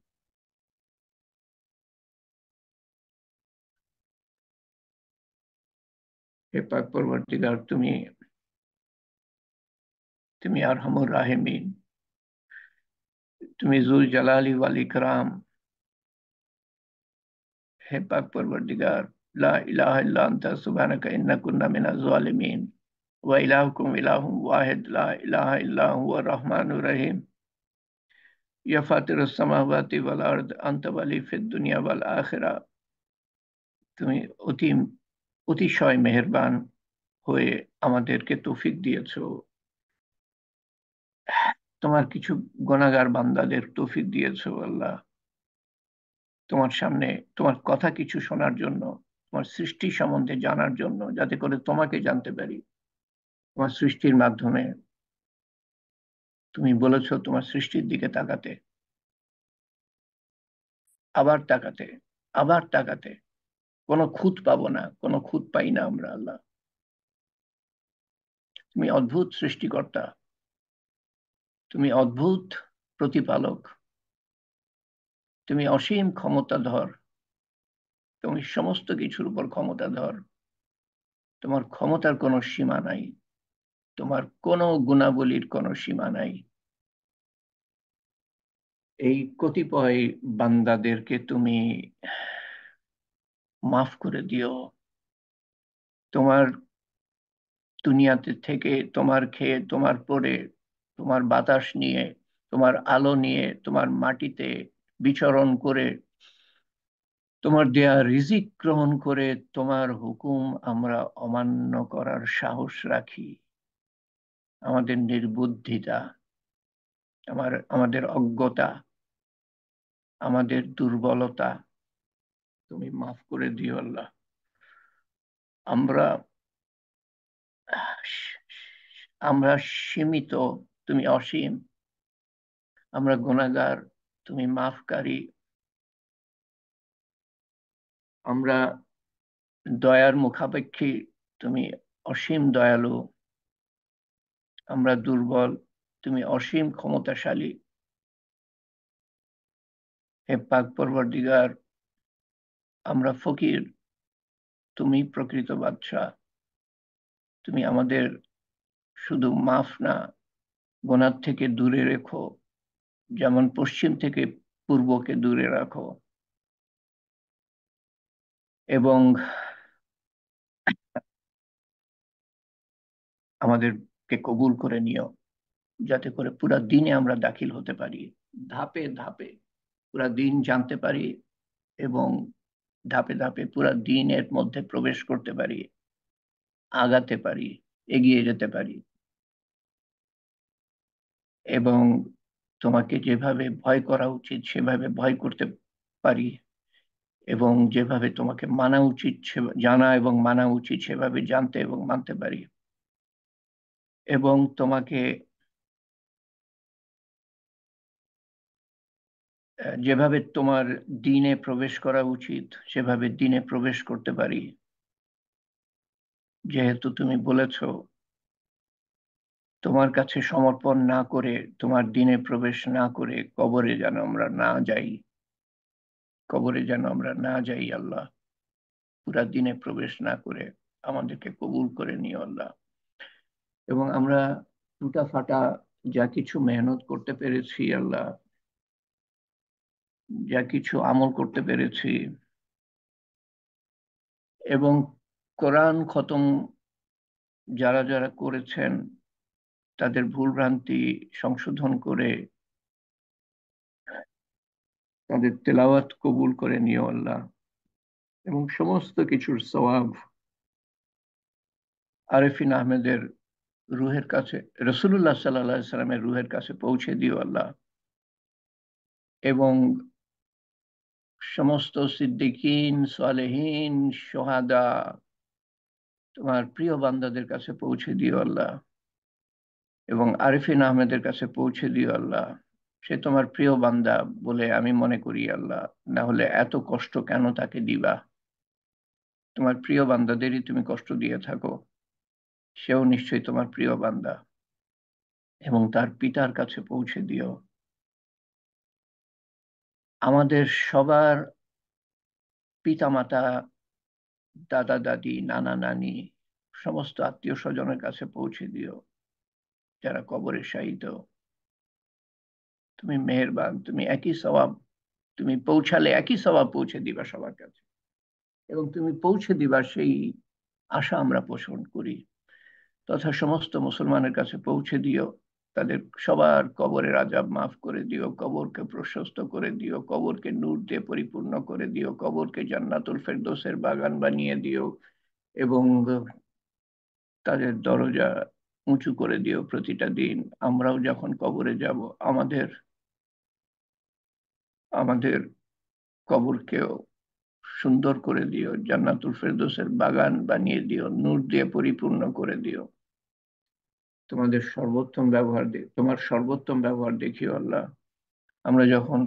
Speaker 1: হে পাক পরবর্তীগার তুমি আরহামুর রাহিমিন তুমি জুল জালালি ওয়াল ইকরাম হে পাক পরবর্তীগার লা ইলাহা ইল্লা আনতা সুবহানাকা ইন্না কুন্না মিনাজ জালিমিন ওয়া ইলাহুকুম ইলাহুম ওয়াহিদ লা ইলাহা ইল্লা হুয়া রহমানুর রহিম ইয়া ফাতিরুস সামাওয়াতি ওয়াল আরদ আনতা ওয়ালি ফিদ দুনিয়া ওয়াল আখিরা তুমি অতিশয় মেহেরবান হয়ে আমাদেরকে তৌফিক দিয়েছো তোমার কিছু গুনাহগার বান্দাদের তৌফিক দিয়েছো আল্লাহ তোমার সামনে তোমার কথা কিছু শোনার জন্য তোমার সৃষ্টি সম্বন্ধে জানার জন্য যাতে করে তোমাকে জানতে পারি তোমার সৃষ্টির মাধ্যমে তুমি বলেছো তোমার সৃষ্টির দিকে তাকাতে আবার তাকাতে আবার তাকাতে কোনো খুঁত পাবো না কোনো খুঁত পাই না আমরা আল্লাহ তুমি অদ্ভুত সৃষ্টিকর্তা তুমি অদ্ভুত প্রতিপালক তুমি অসীম ক্ষমতাধর তুমি সমস্ত কিছুর উপর ক্ষমতাধর তোমার ক্ষমতার কোনো সীমা নাই তোমার কোনো গুণাবলীর কোনো সীমা নাই এই কতিপয় বান্দাদেরকে তুমি মাফ করে দিও তোমার দুনিয়াতে থেকে তোমার খেয়ে তোমার পরে তোমার বাতাস নিয়ে তোমার আলো নিয়ে তোমার মাটিতে বিচরণ করে তোমার দেয়া রিজিক গ্রহণ করে তোমার হুকুম আমরা অমান্য করার সাহস রাখি আমাদের নির্বুদ্ধিতা আমাদের অজ্ঞতা আমাদের দুর্বলতা তুমি মাফ করে দিও আল্লাহ আমরা সীমিত তুমি অসীম আমরা গুনাহগার তুমি মাফকারী আমরা দয়ার মুখাপেক্ষী তুমি অসীম দয়ালু আমরা দুর্বল তুমি অসীম ক্ষমতাশালী হে পাক পরবর্তীগার আমরা ফকির তুমি প্রকৃত বাদশাহ তুমি আমাদের শুধু মাফ না গুনাহ থেকে দূরে রেখো যেমন পশ্চিম থেকে পূর্বকে দূরে রাখো এবং আমাদেরকে কবুল করে নিও যাতে করে পুরা দিনে আমরা দাখিল হতে পারি ধাপে ধাপে পুরা দিন জানতে পারি এবং ধাপে ধাপে পুরা দিনের মধ্যে প্রবেশ করতে পারি আগাতে পারি এগিয়ে যেতে পারি এবং তোমাকে যেভাবে ভয় করা উচিত সেভাবে ভয় করতে পারি এবং যেভাবে তোমাকে মানা উচিত জানা এবং মানা উচিত সেভাবে জানতে এবং মানতে পারি এবং তোমাকে যেভাবে তোমার দিনে প্রবেশ করা উচিত সেভাবে দিনে প্রবেশ করতে পারি যেহেতু তুমি বলেছো তোমার কাছে সমর্পণ না করে তোমার দিনে প্রবেশ না করে কবরে যেন আমরা না যাই আল্লাহ পুরা দিনে প্রবেশ না করে আমাদেরকে কবুল করে নিও আল্লাহ এবং আমরা টুটা ফাটা যা কিছু মেহনত করতে পেরেছি আল্লাহ যা কিছু আমল করতে পেরেছি এবং কোরআন খতম যারা যারা করেছেন তাদের ভুলভ্রান্তি সংশোধন করে তাদের তেলাওয়াত কবুল করে নিও আল্লাহ এবং সমস্ত কিছুর সওয়াব আরেফিন আহমেদের রুহের কাছে রাসূলুল্লাহ সাল্লাল্লাহু আলাইহি সাল্লামের রুহের কাছে পৌঁছে দিও আল্লাহ এবং সমস্ত সিদ্দিকিন সালেহিন সোহাদা তোমার প্রিয় বান্দাদের কাছে পৌঁছে দিও আল্লাহ, এবং আরিফিন আহমেদের কাছে পৌঁছে দিও আল্লাহ। সে তোমার প্রিয় বান্দা বলে আমি মনে করি আল্লাহ, না হলে এত কষ্ট কেন তাকে দিবা? তোমার প্রিয় বান্দাদেরই তুমি কষ্ট দিয়ে থাকো, সেও নিশ্চয়ই তোমার প্রিয় বান্দা। এবং তার পিতার কাছে পৌঁছে দিও। আমাদের সবার পিতামাতা, দাদা দাদি, নানা নানি, সমস্ত আত্মীয় স্বজনের কাছে পৌঁছে দিও যারা কবরে শায়িত। তুমি মেহেরবান, তুমি একই সওয়াব, তুমি পৌঁছালে একই সওয়াব পৌঁছে দিবা সবার কাছে, এবং তুমি পৌঁছে দিবা সেই আশা আমরা পোষণ করি। তথা সমস্ত মুসলমানের কাছে পৌঁছে দিও, তাদের সবার কবরের আযাব মাফ করে দিও, কবরকে প্রশস্ত করে দিও, কবরকে নূর দিয়ে পরিপূর্ণ করে দিও, কবরকে জান্নাতুল ফেরদৌসের বাগান বানিয়ে দিও, এবং তাদের দরজা উঁচু করে দিও প্রতিটা দিন। আমরাও যখন কবরে যাব, আমাদের আমাদের কবরকেও সুন্দর করে দিও, জান্নাতুল ফেরদৌসের বাগান বানিয়ে দিও, নূর দিয়ে পরিপূর্ণ করে দিও। তোমার সর্বোত্তম ব্যবহার দেখিও আল্লাহ। আমরা যখন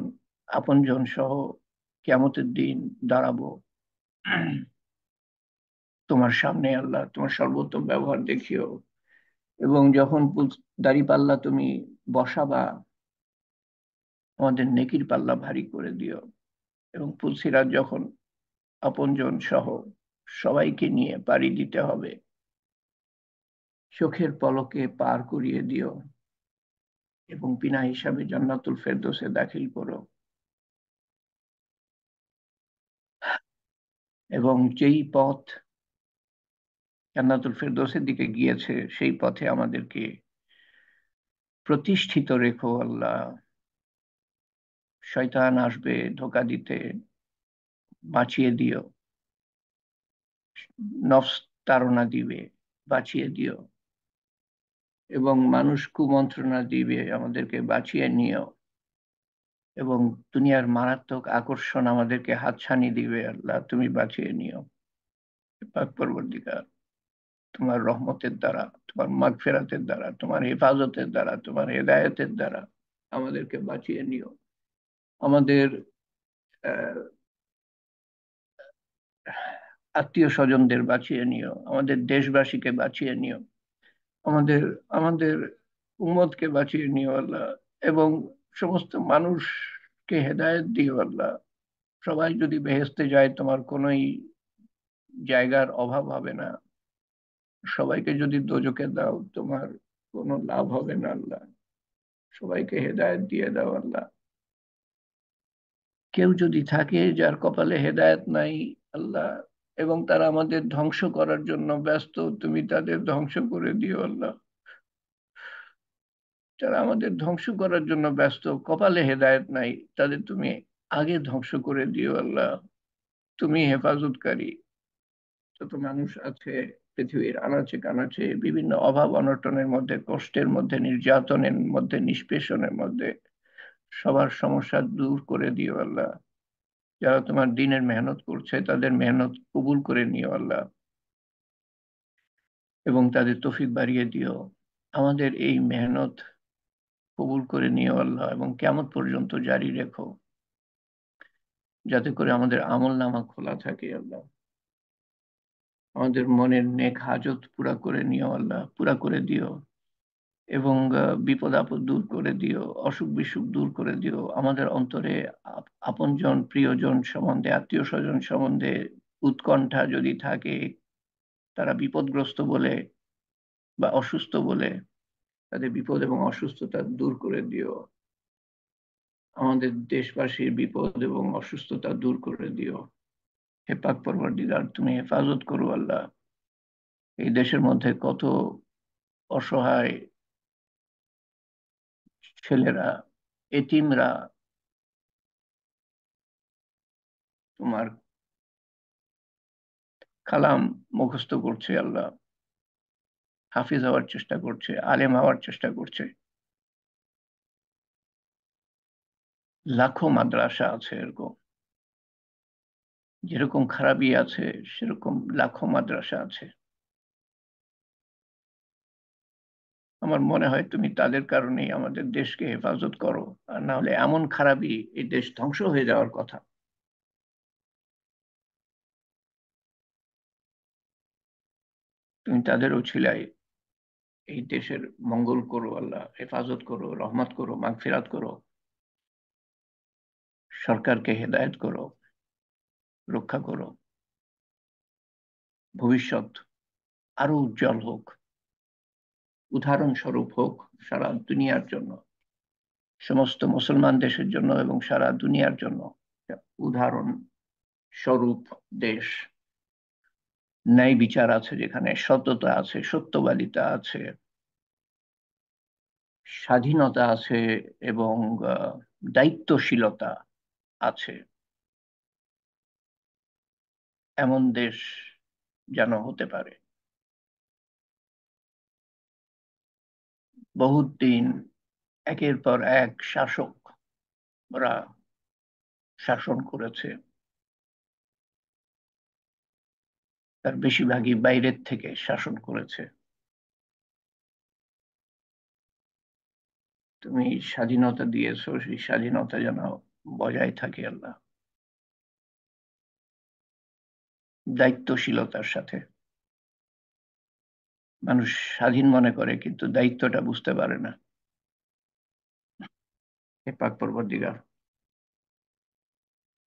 Speaker 1: আপনজন সহ কিয়ামতের দিন দাঁড়াবো তোমার সামনে আল্লাহ, তোমার সর্বোত্তম ব্যবহার দেখিও। এবং যখন দাঁড়িপাল্লা তুমি বসাবা, আমাদের নেকির পাল্লা ভারী করে দিও। এবং পুলসিরাত যখন আপনজন সহ সবাইকে নিয়ে পাড়ি দিতে হবে, চোখের পলকে পার করিয়ে দিও, এবং বিনা হিসাবে জান্নাতুল ফেরদৌসে দাখিল করো। এবং যেই পথ জান্নাতুল ফেরদৌসের দিকে গিয়েছে, সেই পথে আমাদেরকে প্রতিষ্ঠিত রেখো আল্লাহ। শয়তান আসবে ধোঁকা দিতে, বাঁচিয়ে দিও। নফস তাড়না দিবে, বাঁচিয়ে দিও। এবং মানুষ কুমন্ত্রণা দিবে, আমাদেরকে বাঁচিয়ে নিও। এবং দুনিয়ার মারাত্মক আকর্ষণ আমাদেরকে হাতছানি দিবে আল্লাহ, তুমি বাঁচিয়ে নিও। পাক পরবর্তীকার, তোমার রহমতের দ্বারা, তোমার মাগফিরাতের দ্বারা, তোমার হেফাজতের দ্বারা, তোমার হেদায়েতের দ্বারা আমাদেরকে বাঁচিয়ে নিও। আমাদের আত্মীয় স্বজনদের বাঁচিয়ে নিও, আমাদের দেশবাসীকে বাঁচিয়ে নিও, আমাদের আমাদের উম্মতকে বাঁচিয়ে নিও আল্লাহ। এবং সমস্ত মানুষকে হেদায়েত দিও আল্লাহ। সবাই যদি বেহেশতে যায়, তোমার কোনোই জায়গার অভাব হবে না। সবাইকে যদি দোজখে দাও, তোমার কোনো লাভ হবে না আল্লাহ। সবাইকে হেদায়েত দিয়ে দাও আল্লাহ। কেউ যদি থাকে যার কপালে হেদায়েত নাই আল্লাহ, এবং তারা আমাদের ধ্বংস করার জন্য ব্যস্ত, তুমি তাদের ধ্বংস করে দিও আল্লাহ। যারা আমাদের ধ্বংস করার জন্য ব্যস্ত, কপালে হেদায়েত নাই, তাদের তুমি আগে ধ্বংস করে দিও আল্লাহ। তুমি হেফাজতকারী। যত মানুষ আছে পৃথিবীর আনাচে কানাচে, বিভিন্ন অভাব অনটনের মধ্যে, কষ্টের মধ্যে, নির্যাতনের মধ্যে, নিষ্পেষণের মধ্যে, সবার সমস্যা দূর করে দিও আল্লাহ। যারা তোমার দিনের মেহনত করছে, তাদের মেহনত কবুল করে নিও আল্লাহ, এবং তাদের তৌফিক বাড়িয়ে দিও। আমাদের এই মেহনত কবুল করে নিও আল্লাহ, এবং কিয়ামত পর্যন্ত জারি রেখো, যাতে করে আমাদের আমল নামা খোলা থাকে আল্লাহ। আমাদের মনের নেক হাজত পুরা করে নিও আল্লাহ, পুরা করে দিও। এবং বিপদ আপদ দূর করে দিও, অসুখ বিসুখ দূর করে দিও। আমাদের অন্তরে আপনজন, প্রিয়জন সম্বন্ধে, আত্মীয় স্বজন সম্বন্ধে উৎকণ্ঠা যদি থাকে, তারা বিপদগ্রস্ত বলে বা অসুস্থ বলে, তাদের বিপদ এবং অসুস্থতা দূর করে দিও। আমাদের দেশবাসীর বিপদ এবং অসুস্থতা দূর করে দিও। হে পাক পরওয়ারদিগার, তুমি হেফাজত করো আল্লাহ। এই দেশের মধ্যে কত অসহায় ছেলেরা, এতিমরা তোমার কালাম মুখস্থ করছে আল্লাহ, হাফিজ হওয়ার চেষ্টা করছে, আলেম হওয়ার চেষ্টা করছে। লাখো মাদ্রাসা আছে এরকম, যেরকম খারাপই আছে সেরকম লাখো মাদ্রাসা আছে। আমার মনে হয় তুমি তাদের কারণেই আমাদের দেশকে হেফাজত করো, আর না হলে এমন খারাপই এই দেশ ধ্বংস হয়ে যাওয়ার কথা। তুমি তাদের উছিলায় এই দেশের মঙ্গল করো আল্লাহ, হেফাজত করো, রহমত করো, মাগফিরাত করো, সরকারকে হেদায়েত করো, রক্ষা করো, ভবিষ্যৎ আরো উজ্জ্বল হোক, উদাহরণস্বরূপ হোক সারা দুনিয়ার জন্য, সমস্ত মুসলমান দেশের জন্য এবং সারা দুনিয়ার জন্য উদাহরণ স্বরূপ দেশ। ন্যায় বিচার আছে যেখানে, সততা আছে, সত্যবাদিতা আছে, স্বাধীনতা আছে এবং দায়িত্বশীলতা আছে, এমন দেশ যেন হতে পারে। বহুত দিন একের পর এক শাসক ওরা শাসন করেছে, তার বেশিরভাগই বাইরের থেকে শাসন করেছে। তুমি স্বাধীনতা দিয়েছো, সেই স্বাধীনতা যেন বজায় থাকে আল্লাহ, দায়িত্বশীলতার সাথে। মানুষ স্বাধীন মনে করে কিন্তু দায়িত্বটা বুঝতে পারে না। হে পাক পরবর্তীগার,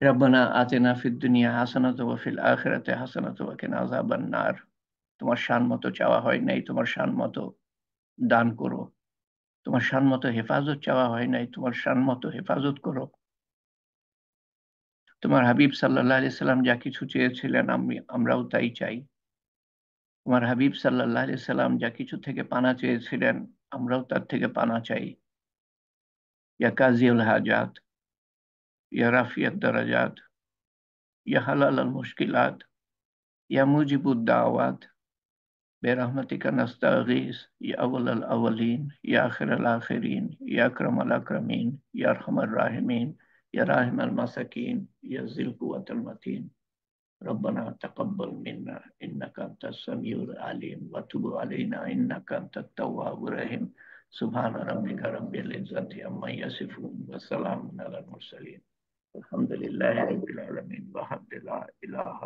Speaker 1: রব্বানা আতিনা ফিদ দুনিয়া হাসানাতাও ওয়া ফিল আখিরাতি হাসানাতাও ওয়া কিনা আযাবান নার। তোমার শান মতো চাওয়া হয় নাই, তোমার শান মতো দান করো। তোমার শান মতো হেফাজত চাওয়া হয় নাই, তোমার শান মতো হেফাজত করো। তোমার হাবিব সাল্লাল্লাহু আলাইহি সাল্লাম যা কিছু চেয়েছিলেন আমরাও তাই চাই। তোমার হাবিব সাল্লাল্লাহু আলাইহি সাল্লাম যা কিছু থেকে পানা চেয়েছিলেন আমরাও তার থেকে পানা চাই। ইয়া কাজিউল হাজাত, ইয়া রাফিয়াত দারাজাত, ইয়া হালাল আল মুশকিলাত, ইয়া মুজিবুদ দাওয়াত, برحمتك نستغيث يا أول الأولين يا آخر الآخرين يا أكرم الأكرمين يا أرحم الراحمين يا راحم المساكين يا ذي القوة المتين. ربنا تقبل منا إنك أنت السميع العليم وتب علينا إنك أنت التواب الرحيم. سبحان ربك رب العزة عما يصفون وسلام على المرسلين الحمد لله رب العالمين وحمد لا إله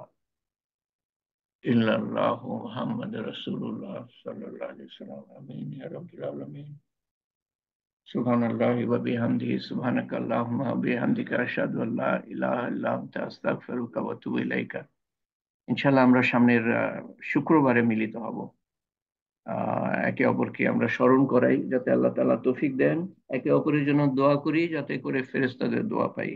Speaker 1: إلا الله محمد رسول الله صلى الله عليه وسلم. آمين يا رب العالمين. سبحان الله وبحمده سبحانك اللهم وبحمدك أشهد أن لا إله إلا أنت أستغفرك وأتوب إليك. ইনশাআল্লাহ আমরা সামনের শুক্রবারে মিলিত হব। একে অপরকে আমরা স্মরণ করাই যাতে আল্লাহ তাআলা তৌফিক দেন, একে অপরের জন্য দোয়া করি যাতে করে ফেরেশতাদের দোয়া পাই।